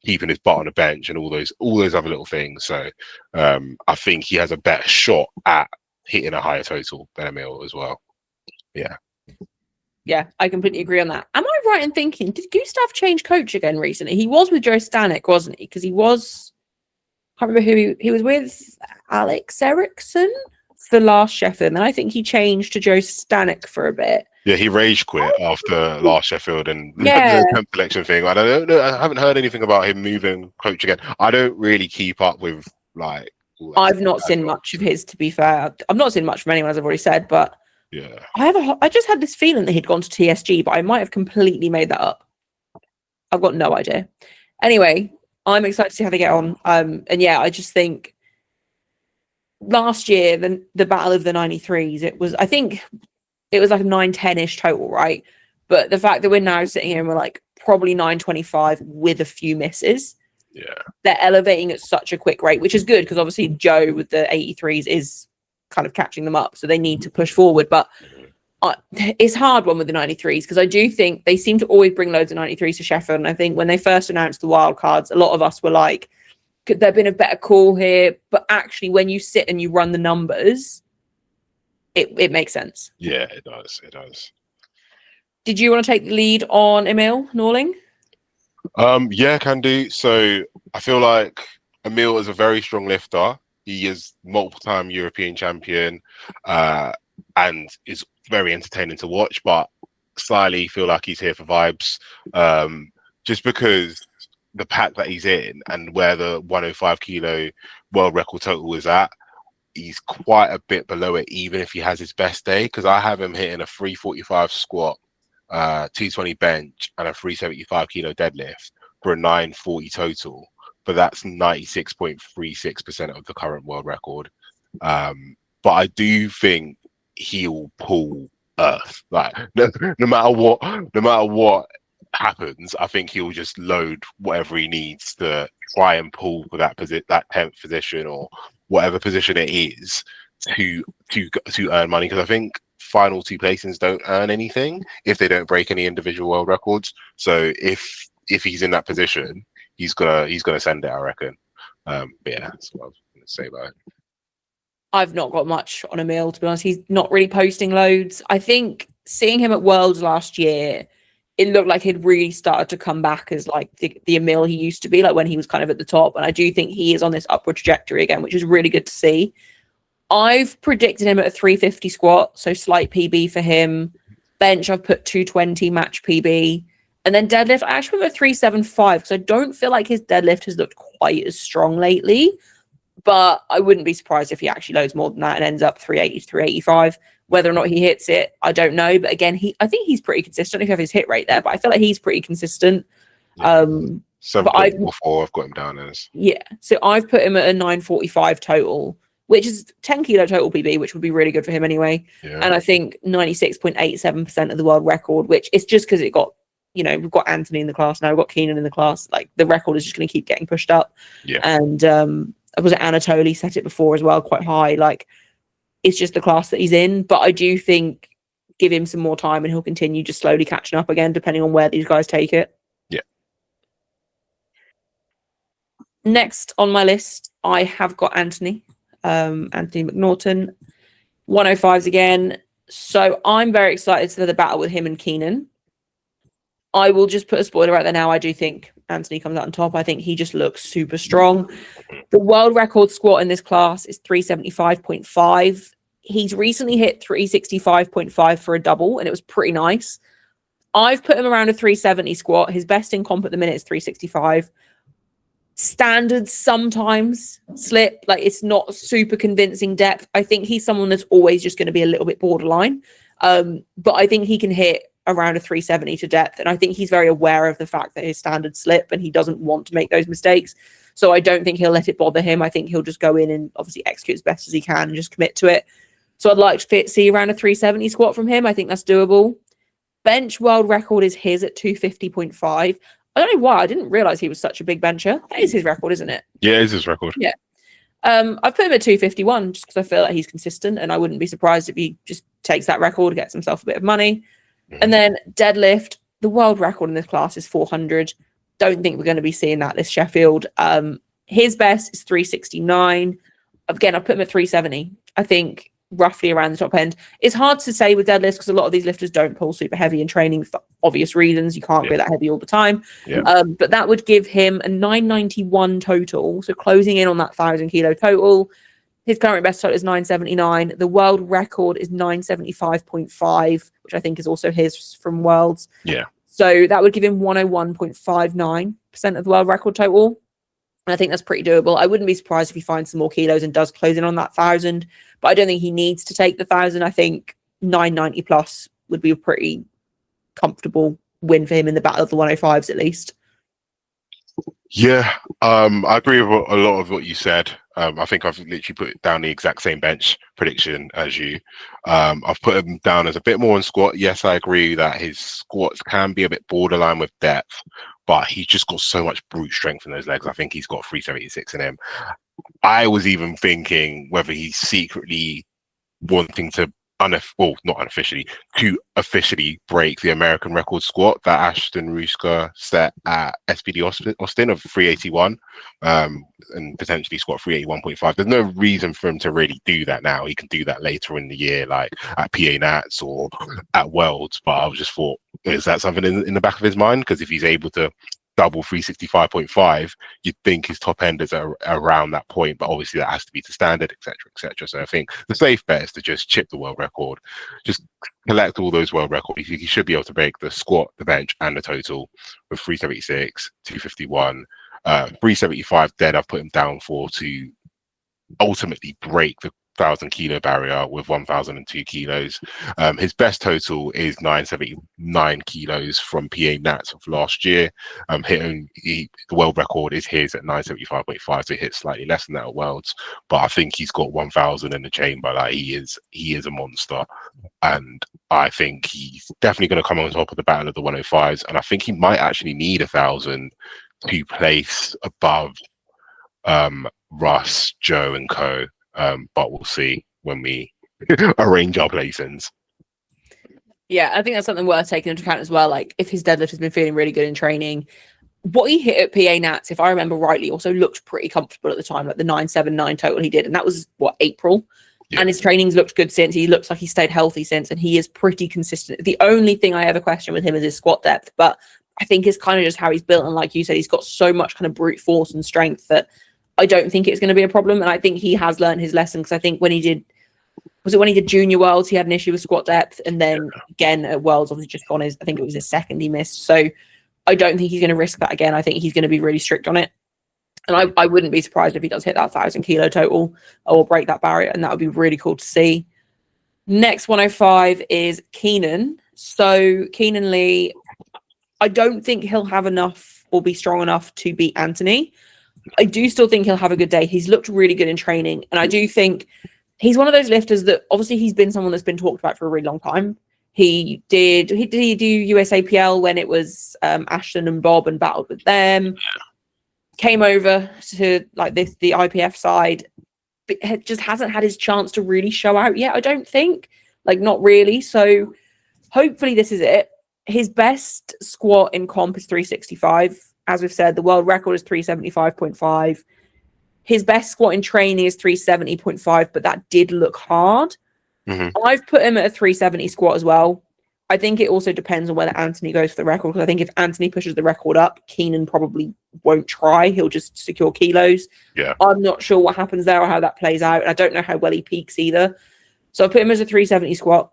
keeping his butt on the bench and all those other little things. So I think he has a better shot at hitting a higher total than Emil as well. Yeah. Yeah, I completely agree on that. Am I right in thinking, did Gustav change coach again recently? He was with Joe Stanek, wasn't he? Because he was, I can't remember who he was with, Alex Eriksson for the last Sheffield. And I think he changed to Joe Stanek for a bit. Yeah, he rage quit after last Sheffield and Yeah. the temp selection thing. I don't know. I haven't heard anything about him moving coach again. I don't really keep up with like. I've not seen much of his, to be fair. I've not seen much from anyone, as I've already said, but yeah, I just had this feeling that he'd gone to TSG, but I might have completely made that up. I've got no idea. Anyway, I'm excited to see how they get on. And yeah, I just think last year, the battle of the 93s, I think it was like a 9-10-ish total, right? But the fact that we're now sitting here and we're like probably 925 with a few misses. Yeah. They're elevating at such a quick rate, which is good because obviously Joe with the 83s is kind of catching them up. So they need to push forward. But it's hard one with the 93s because I do think they seem to always bring loads of 93s to Sheffield. And I think when they first announced the wild cards, a lot of us were like, could there have been a better call here? But actually, when you sit and you run the numbers, it makes sense. Yeah, it does. It does. Did you want to take the lead on Emil Norling? Yeah, can do. So I feel like Emil is a very strong lifter. He is multiple-time European champion and is very entertaining to watch, but slightly feel like he's here for vibes. Just because the pack that he's in and where the 105 kilo world record total is at, he's quite a bit below it, even if he has his best day. Because I have him hitting a 345 squat, 220 bench, and a 375 kilo deadlift for a 940 total. But that's 96.36% of the current world record. But I do think he'll pull Earth. Like no matter what happens, I think he'll just load whatever he needs to try and pull for that 10th position or whatever position it is to earn money. Because I think final two placings don't earn anything if they don't break any individual world records. So if he's in that position, he's gonna send it, I reckon. But yeah, that's what I was gonna say about it. I've not got much on Emil, to be honest. He's not really posting loads. I think seeing him at Worlds last year, it looked like he'd really started to come back as like the Emil he used to be, like when he was kind of at the top. And I do think he is on this upward trajectory again, which is really good to see. I've predicted him at a 350 squat, so slight PB for him. Bench, I've put 220 match PB. And then deadlift, I actually put a 375 because I don't feel like his deadlift has looked quite as strong lately. But I wouldn't be surprised if he actually loads more than that and ends up 380 to 385. Whether or not he hits it, I don't know. But again, I think he's pretty consistent. If you have his hit rate there, but I feel like he's pretty consistent. Yeah. 7.44, I've got him down as. Yeah. So I've put him at a 945 total, which is 10 kilo total PB, which would be really good for him anyway. Yeah. And I think 96.87% of the world record, which is just because it got, we've got Anthony in the class now, we've got Keenan in the class. Like the record is just going to keep getting pushed up. Yeah. And was it Anatoly set it before as well, quite high. Like it's just the class that he's in. But I do think give him some more time and he'll continue just slowly catching up again, depending on where these guys take it. Yeah. Next on my list, I have got Anthony McNaughton, 105s again. So I'm very excited for the battle with him and Keenan. I will just put a spoiler out there now. I do think Anthony comes out on top. I think he just looks super strong. The world record squat in this class is 375.5. He's recently hit 365.5 for a double, and it was pretty nice. I've put him around a 370 squat. His best in comp at the minute is 365. Standards sometimes slip, like it's not super convincing depth. I think he's someone that's always just going to be a little bit borderline. But I think he can hit around a 370 to depth. And I think he's very aware of the fact that his standards slip and he doesn't want to make those mistakes. So I don't think he'll let it bother him. I think he'll just go in and obviously execute as best as he can and just commit to it. So I'd like to see around a 370 squat from him. I think that's doable. Bench world record is his at 250.5. I don't know why. I didn't realize he was such a big bencher. That is his record, isn't it? Yeah, it is his record. Yeah. I've put him at 251 just because I feel like he's consistent and I wouldn't be surprised if he just takes that record, gets himself a bit of money. And then deadlift, the world record in this class is 400. Don't think we're going to be seeing that this Sheffield. His best is 369. Again, I've put him at 370. I think roughly around the top end. It's hard to say with deadlifts because a lot of these lifters don't pull super heavy in training for obvious reasons. You can't go that heavy all the time. But that would give him a 991 total. So closing in on that 1,000 kilo total. His current best total is 979. The world record is 975.5, which I think is also his from Worlds. Yeah. So that would give him 101.59% of the world record total. And I think that's pretty doable. I wouldn't be surprised if he finds some more kilos and does close in on that 1,000. But I don't think he needs to take the 1,000. I think 990 plus would be a pretty comfortable win for him in the battle of the 105s at least. Yeah, I agree with a lot of what you said. I think I've literally put down the exact same bench prediction as you. I've put him down as a bit more on squat. Yes, I agree that his squats can be a bit borderline with depth, but he's just got so much brute strength in those legs. I think he's got 376 in him. I was even thinking whether he's secretly wanting to not unofficially, to officially break the American record squat that Ashton Ruska set at SBD Austin of 381, and potentially squat 381.5. There's no reason for him to really do that now. He can do that later in the year, like at PA Nats or at Worlds. But I just thought, is that something in the back of his mind? Because if he's able to double 365.5, you'd think his top end is around that point, but obviously that has to be to standard, etc. So I think the safe bet is to just chip the world record, just collect all those world records. He should be able to break the squat, the bench, and the total with 376, 251, 375 dead. I've put him down for to ultimately break the 1,000 kilo barrier with 1,002 kilos. His best total is 979 kilos from PA Nats of last year. The world record is his at 975.5, so he hits slightly less than that at Worlds. But I think he's got 1,000 in the chamber. Like he is a monster, and I think he's definitely going to come on top of the battle of the 105s. And I think he might actually need 1,000 to place above Russ, Joe, and Co. But we'll see when we arrange our placings. Yeah, I think that's something worth taking into account as well. Like if his deadlift has been feeling really good in training, what he hit at PA Nats, if I remember rightly, also looked pretty comfortable at the time, like the 979 total he did. And that was April. Yeah. And his training's looked good since. He looks like he stayed healthy since, and he is pretty consistent. The only thing I ever question with him is his squat depth, but I think it's kind of just how he's built. And like you said, he's got so much kind of brute force and strength that I don't think it's going to be a problem. And I think he has learned his lesson, because I think when he did Junior Worlds, he had an issue with squat depth. And then again at Worlds, obviously just gone I think it was his second he missed. So I don't think he's going to risk that again. I think he's going to be really strict on it. And I wouldn't be surprised if he does hit that 1,000 kilo total or break that barrier. And that would be really cool to see. Next 105 is Keenan. So Keenan Lee, I don't think he'll have enough or be strong enough to beat Anthony. I do still think he'll have a good day. He's looked really good in training. And I do think he's one of those lifters that obviously he's been someone that's been talked about for a really long time. He do USAPL when it was Ashton and Bob and battled with them. Came over to like the IPF side. But just hasn't had his chance to really show out yet, I don't think. Like not really. So hopefully this is it. His best squat in comp is 365. As we've said, the world record is 375.5. His best squat in training is 370.5, but that did look hard. Mm-hmm. I've put him at a 370 squat as well. I think it also depends on whether Anthony goes for the record, because I think if Anthony pushes the record up, Keenan probably won't try. He'll just secure kilos. Yeah, I'm not sure what happens there or how that plays out. And I don't know how well he peaks either. So I put him as a 370 squat.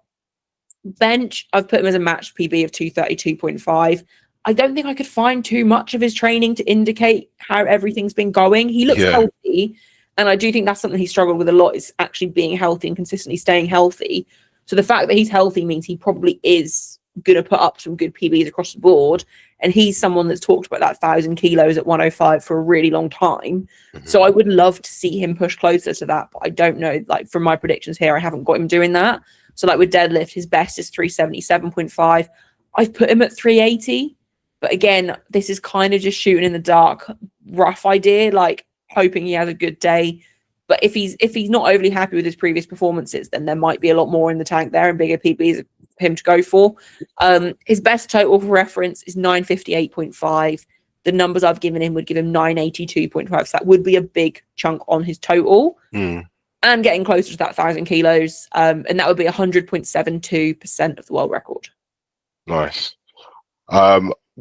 Bench, I've put him as a matched PB of 232.5. I don't think I could find too much of his training to indicate how everything's been going. He looks Yeah. healthy, and I do think that's something he struggled with a lot, is actually being healthy and consistently staying healthy. So the fact that he's healthy means he probably is going to put up some good PBs across the board. And he's someone that's talked about that 1,000 kilos at 105 for a really long time. So I would love to see him push closer to that. But I don't know, like from my predictions here, I haven't got him doing that. So like with deadlift, his best is 377.5. I've put him at 380. But again, this is kind of just shooting in the dark, rough idea, like hoping he has a good day. But if he's not overly happy with his previous performances, then there might be a lot more in the tank there and bigger PBs for him to go for. His best total for reference is 958.5. The numbers I've given him would give him 982.5. So that would be a big chunk on his total. And getting closer to that 1,000 kilos. And that would be 100.72% of the world record. Nice.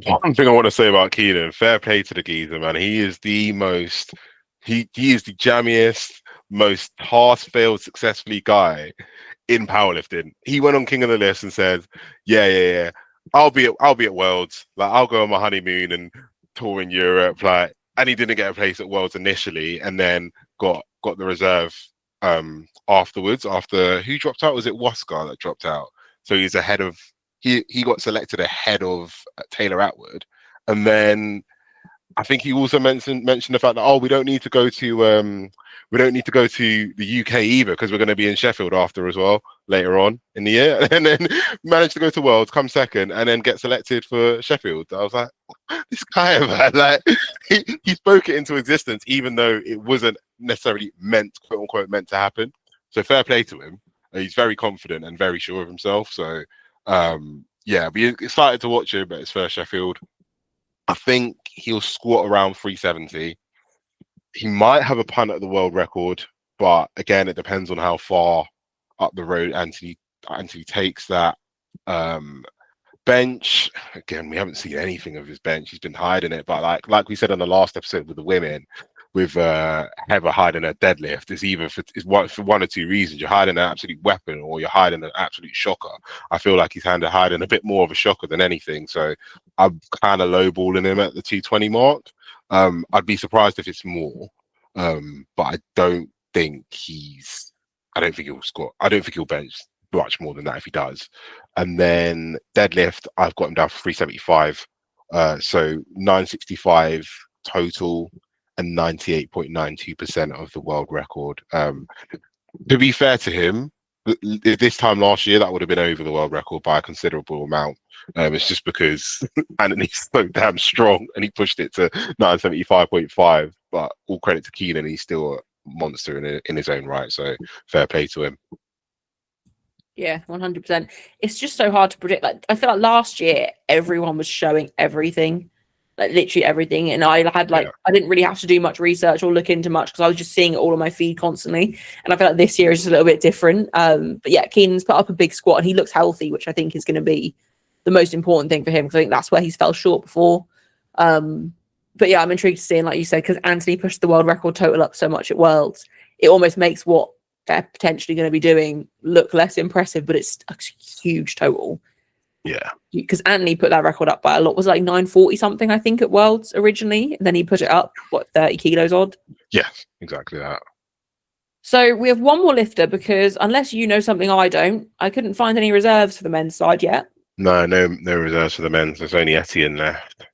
One thing I want to say about Keenan, fair play to the geezer, man. He is the most, he is the jammiest, most pass-failed successfully guy in powerlifting. He went on King of the List and said, yeah. I'll be at Worlds. Like, I'll go on my honeymoon and tour in Europe. Like, and he didn't get a place at Worlds initially, and then got the reserve afterwards. After who dropped out? Was it Waskar that dropped out? So he's ahead of. He got selected ahead of Taylor Atwood, and then I think he also mentioned the fact that we don't need to go to the UK either, because we're going to be in Sheffield after as well later on in the year, and then managed to go to Worlds, come second, and then get selected for Sheffield. I was like, this guy, man, like he spoke it into existence, even though it wasn't necessarily meant, quote unquote, meant to happen. So fair play to him. He's very confident and very sure of himself. So. We excited to watch him at his first Sheffield. I think he'll squat around 370. He might have a punt at the world record, but again, it depends on how far up the road Anthony takes that. Bench, again, we haven't seen anything of his bench. He's been hiding it, but like we said on the last episode with the women, with Heather hiding a deadlift, it's either for one or two reasons. You're hiding an absolute weapon, or you're hiding an absolute shocker. I feel like he's hiding a bit more of a shocker than anything. So I'm kind of lowballing him at the 220 mark. I'd be surprised if it's more, but I don't think he'll squat. I don't think he'll bench much more than that if he does. And then deadlift, I've got him down for 375. So 965 total. And 98.92% of the world record. To be fair to him, this time last year, that would have been over the world record by a considerable amount. It's just because Anthony's so damn strong and he pushed it to 975.5. But all credit to Keenan, he's still a monster in his own right. So fair play to him. Yeah, 100%. It's just so hard to predict. Like, I feel like last year, everyone was showing everything. Like literally everything, and I had I didn't really have to do much research or look into much because I was just seeing it all on my feed constantly. And I feel like this year is just a little bit different. But yeah, Keenan's put up a big squat and he looks healthy, which I think is going to be the most important thing for him, because I think that's where he's fell short before. But yeah, I'm intrigued to see, and like you said, because Anthony pushed the world record total up so much at Worlds, it almost makes what they're potentially going to be doing look less impressive, but it's a huge total. Yeah, because Anthony put that record up by a lot. Was it like 940 something, I think, at Worlds originally, and then he put it up 30 kilos odd. Yes, exactly that. So we have one more lifter, because unless you know something I don't, I couldn't find any reserves for the men's side yet. No reserves for the men's. There's only Etienne left.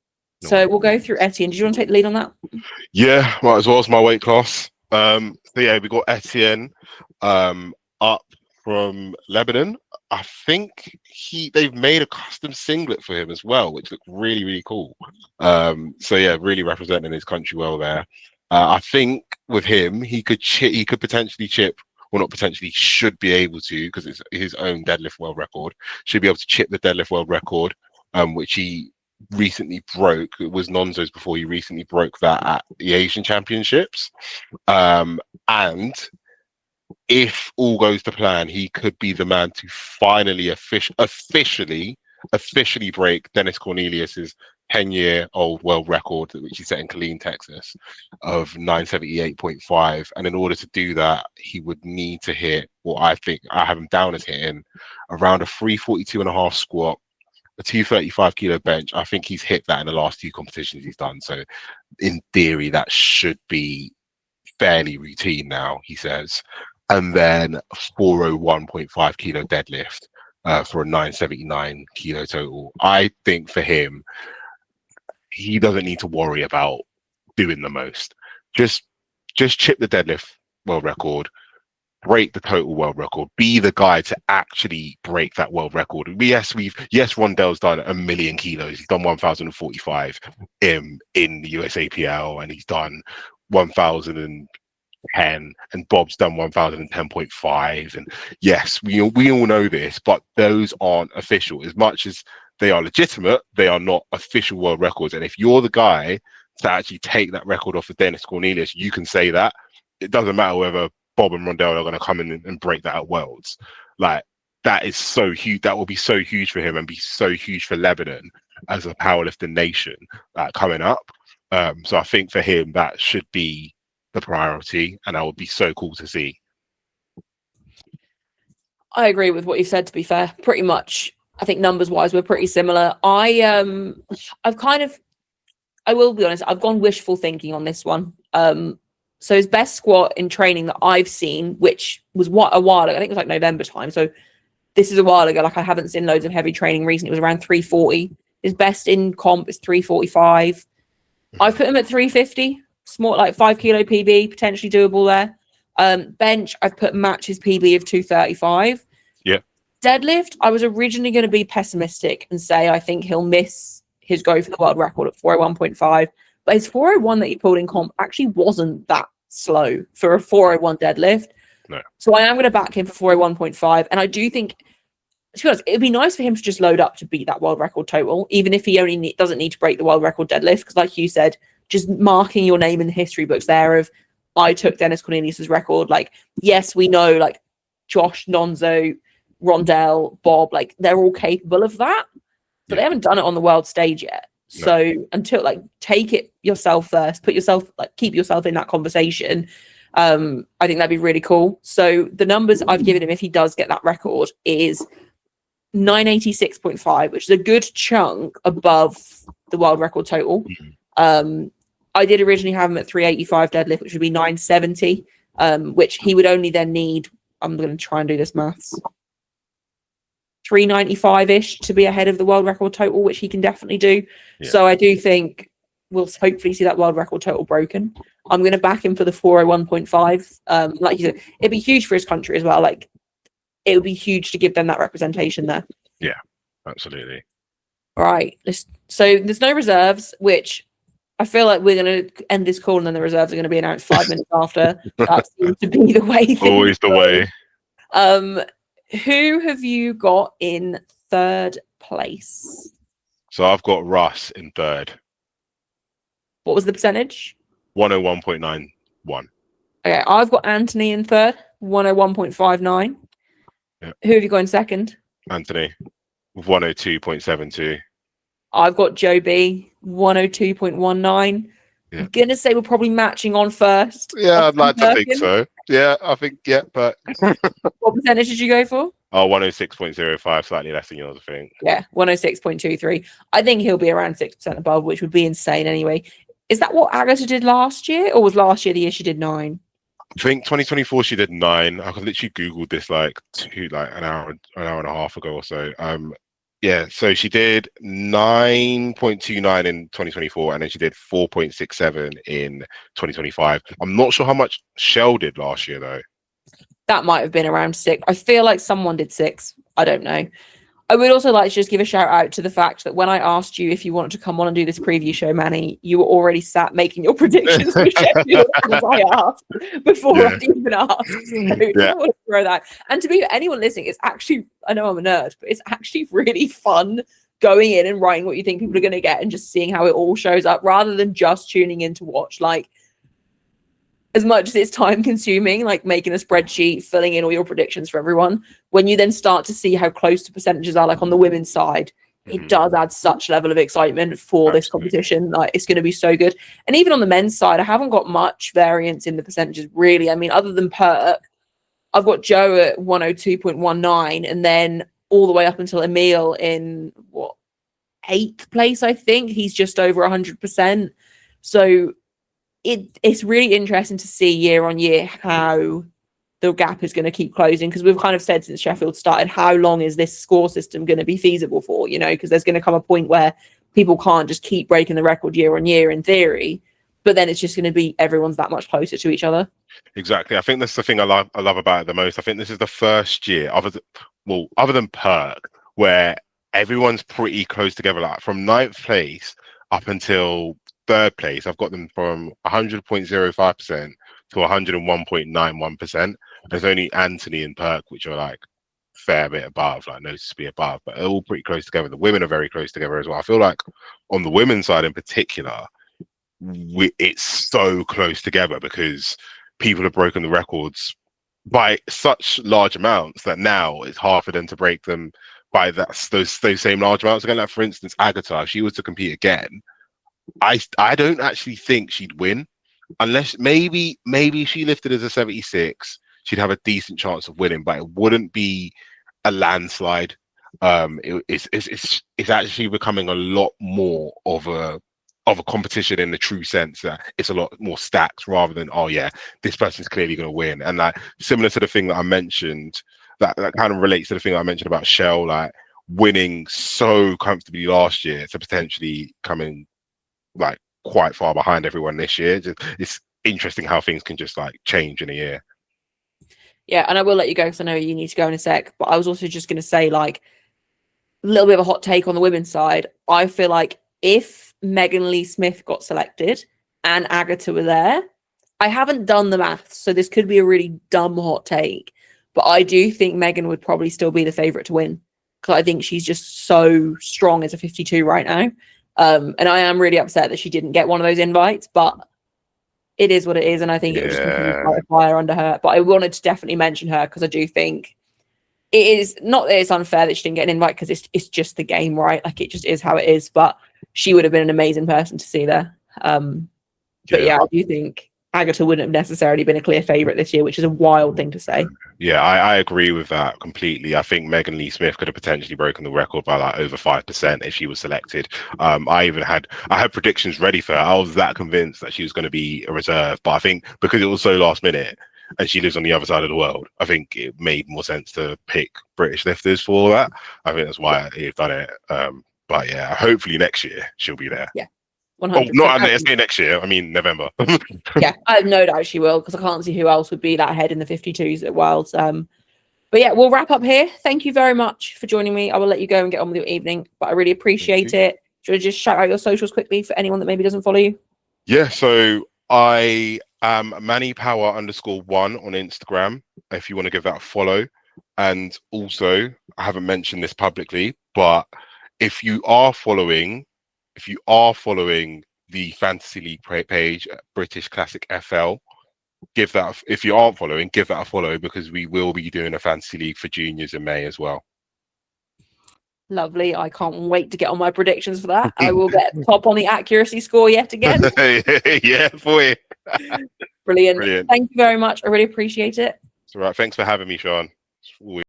So we'll go through Etienne. Did you want to take the lead on that? Yeah, might as well as my weight class. So yeah, we got Etienne up from Lebanon. I think they've made a custom singlet for him as well, which looked really, really cool. So yeah, really representing his country well there. I think with him, he could potentially chip, well, not potentially, should be able to, because it's his own deadlift world record, should be able to chip the deadlift world record, which he recently broke. It was Nonzo's before. He recently broke that at the Asian Championships. And if all goes to plan, he could be the man to finally officially break Dennis Cornelius's 10-year-old world record, which he set in Killeen, Texas, of 978.5. And in order to do that, he would need to hit what I think I have him down as hitting around a 342.5 squat, a 235 kilo bench. I think he's hit that in the last 2 competitions he's done. So in theory, that should be fairly routine now, he says. And then 401.5 kilo deadlift for a 979 kilo total. I think for him, he doesn't need to worry about doing the most. Just chip the deadlift world record, break the total world record, be the guy to actually break that world record. Yes, Rondell's done 1,000,000 kilos. He's done 1,045 in the USAPL, and he's done 1,010, and Bob's done 1,010.5. And yes, we all know this, but those aren't official. As much as they are legitimate, they are not official world records. And if you're the guy to actually take that record off of Dennis Cornelius, you can say that. It doesn't matter whether Bob and Rondell are going to come in and break that at Worlds. Like, that is so huge. That will be so huge for him and be so huge for Lebanon as a powerlifting nation coming up. So I think for him, that should be the priority, and that would be so cool to see. I agree with what you've said, to be fair. Pretty much, I think numbers wise, we're pretty similar. I will be honest, I've gone wishful thinking on this one. So his best squat in training that I've seen, which was a while ago, I think it was like November time. So this is a while ago. Like, I haven't seen loads of heavy training recently. It was around 340. His best in comp is 345. I've put him at 350, small, like 5 kilo PB, potentially doable there. Bench, I've put match his PB of 235. Yeah. Deadlift, I was originally going to be pessimistic and say I think he'll miss his go for the world record at 401.5. But his 401 that he pulled in comp actually wasn't that slow for a 401 deadlift. No. So I am going to back him for 401.5. And I do think, to be honest, it'd be nice for him to just load up to beat that world record total, even if he only doesn't need to break the world record deadlift. Because like you said, just marking your name in the history books there of, I took Dennis Cornelius's record. Like, yes, we know, like, Josh, Nonzo, Rondell, Bob, like, they're all capable of that, but they haven't done it on the world stage yet. No. So until, like, take it yourself first, put yourself, like, keep yourself in that conversation. I think that'd be really cool. So the numbers I've given him, if he does get that record, is 986.5, which is a good chunk above the world record total. I did originally have him at 385 deadlift, which would be 970, which he would only then need, I'm going to try and do this maths, 395-ish to be ahead of the world record total, which he can definitely do. Yeah. So I do think we'll hopefully see that world record total broken. I'm going to back him for the 401.5. Like you said, it'd be huge for his country as well. Like, it would be huge to give them that representation there. Yeah, absolutely. All right. So there's no reserves, which I feel like we're going to end this call and then the reserves are going to be announced 5 minutes after. That seems to be the way. Always the way. Who have you got in third place? So I've got Russ in third. What was the percentage? 101.91. Okay, I've got Anthony in third, 101.59. Yep. Who have you got in second? Anthony, 102.72. I've got Joe B, 102.19. Yeah. I'm going to say we're probably matching on first. Yeah, I'd like to think so. Yeah, I think, yeah, but... What percentage did you go for? Oh, 106.05, slightly less than yours, I think. Yeah, 106.23. I think he'll be around 6% above, which would be insane anyway. Is that what Agatha did last year? Or was last year the year she did 9? I think 2024 she did 9. I could literally Googled this like an hour and a half ago or so. Yeah, so she did 9.29 in 2024, and then she did 4.67 in 2025. I'm not sure how much Shell did last year, though. That might have been around 6. I feel like someone did 6. I don't know. I would also like to just give a shout out to the fact that when I asked you if you wanted to come on and do this preview show, Manny, you were already sat making your predictions for Sheffield as I asked before I even asked. So I want to throw that. And to be anyone listening, it's actually, I know I'm a nerd, but it's actually really fun going in and writing what you think people are going to get and just seeing how it all shows up rather than just tuning in to watch. Like, as much as it's time consuming, like making a spreadsheet, filling in all your predictions for everyone, when you then start to see how close the percentages are, like on the women's side, it does add such level of excitement for this competition. Like, it's going to be so good. And even on the men's side, I haven't got much variance in the percentages, really. I mean, other than Perk, I've got Joe at 102.19 and then all the way up until Emil in 8th place, I think. He's just over 100%. So it's really interesting to see year on year how the gap is going to keep closing, because we've kind of said since Sheffield started, how long is this score system going to be feasible for, because there's going to come a point where people can't just keep breaking the record year on year in theory, but then it's just going to be everyone's that much closer to each other. Exactly. I think that's the thing I love about it the most. I think this is the first year, other than Perk, where everyone's pretty close together. Like from 9th place up until 3rd place, I've got them from 100.05% to 101.91%. There's only Anthony and Perk, which are like fair bit above, like noticeably above, but they're all pretty close together. The women are very close together as well. I feel like on the women's side in particular, it's so close together because people have broken the records by such large amounts that now it's hard for them to break them by those same large amounts again. Like for instance, Agatha, if she was to compete again, I don't actually think she'd win, unless maybe she lifted as a 76. She'd have a decent chance of winning, but it wouldn't be a landslide. It's actually becoming a lot more of a competition in the true sense that it's a lot more stacked rather than, oh yeah, this person's clearly going to win. And like similar to the thing that I mentioned, that kind of relates to the thing I mentioned about Shell, like winning so comfortably last year to potentially coming like quite far behind everyone this year. It's interesting how things can just like change in a year. Yeah, and I will let you go because I know you need to go in a sec, but I was also just going to say, like, a little bit of a hot take on the women's side. I feel like if Megan Lee Smith got selected and Agatha were there, I haven't done the maths, so this could be a really dumb hot take, but I do think Megan would probably still be the favourite to win, because I think she's just so strong as a 52 right now. And I am really upset that she didn't get one of those invites, but it is what it is, and I think it would just continue to light a fire under her. But I wanted to definitely mention her because I do think it is not that it's unfair that she didn't get an invite, because it's just the game, right? Like, it just is how it is. But she would have been an amazing person to see there. But yeah, I do think Agatha wouldn't have necessarily been a clear favourite this year, which is a wild thing to say. Yeah, I agree with that completely. I think Megan Lee Smith could have potentially broken the record by like over 5% if she was selected. I had predictions ready for her. I was that convinced that she was going to be a reserve, but I think because it was so last minute and she lives on the other side of the world, I think it made more sense to pick British lifters for that. I think that's why they've done it. But yeah, hopefully next year she'll be there. Yeah. 100%. Oh, not I say next year. I mean November. Yeah, I have no doubt she will, because I can't see who else would be that ahead in the 52s at Worlds. But yeah, we'll wrap up here. Thank you very much for joining me. I will let you go and get on with your evening, but I really appreciate it. Should I just shout out your socials quickly for anyone that maybe doesn't follow you? Yeah, so I am MannyPower_1 on Instagram, if you want to give that a follow. And also, I haven't mentioned this publicly, but if you are following the Fantasy League page, British Classic FL, if you aren't following, give that a follow, because we will be doing a Fantasy League for juniors in May as well. Lovely. I can't wait to get on my predictions for that. I will get top on the accuracy score yet again. Yeah, boy. Brilliant. Thank you very much. I really appreciate it. It's all right. Thanks for having me, Sean.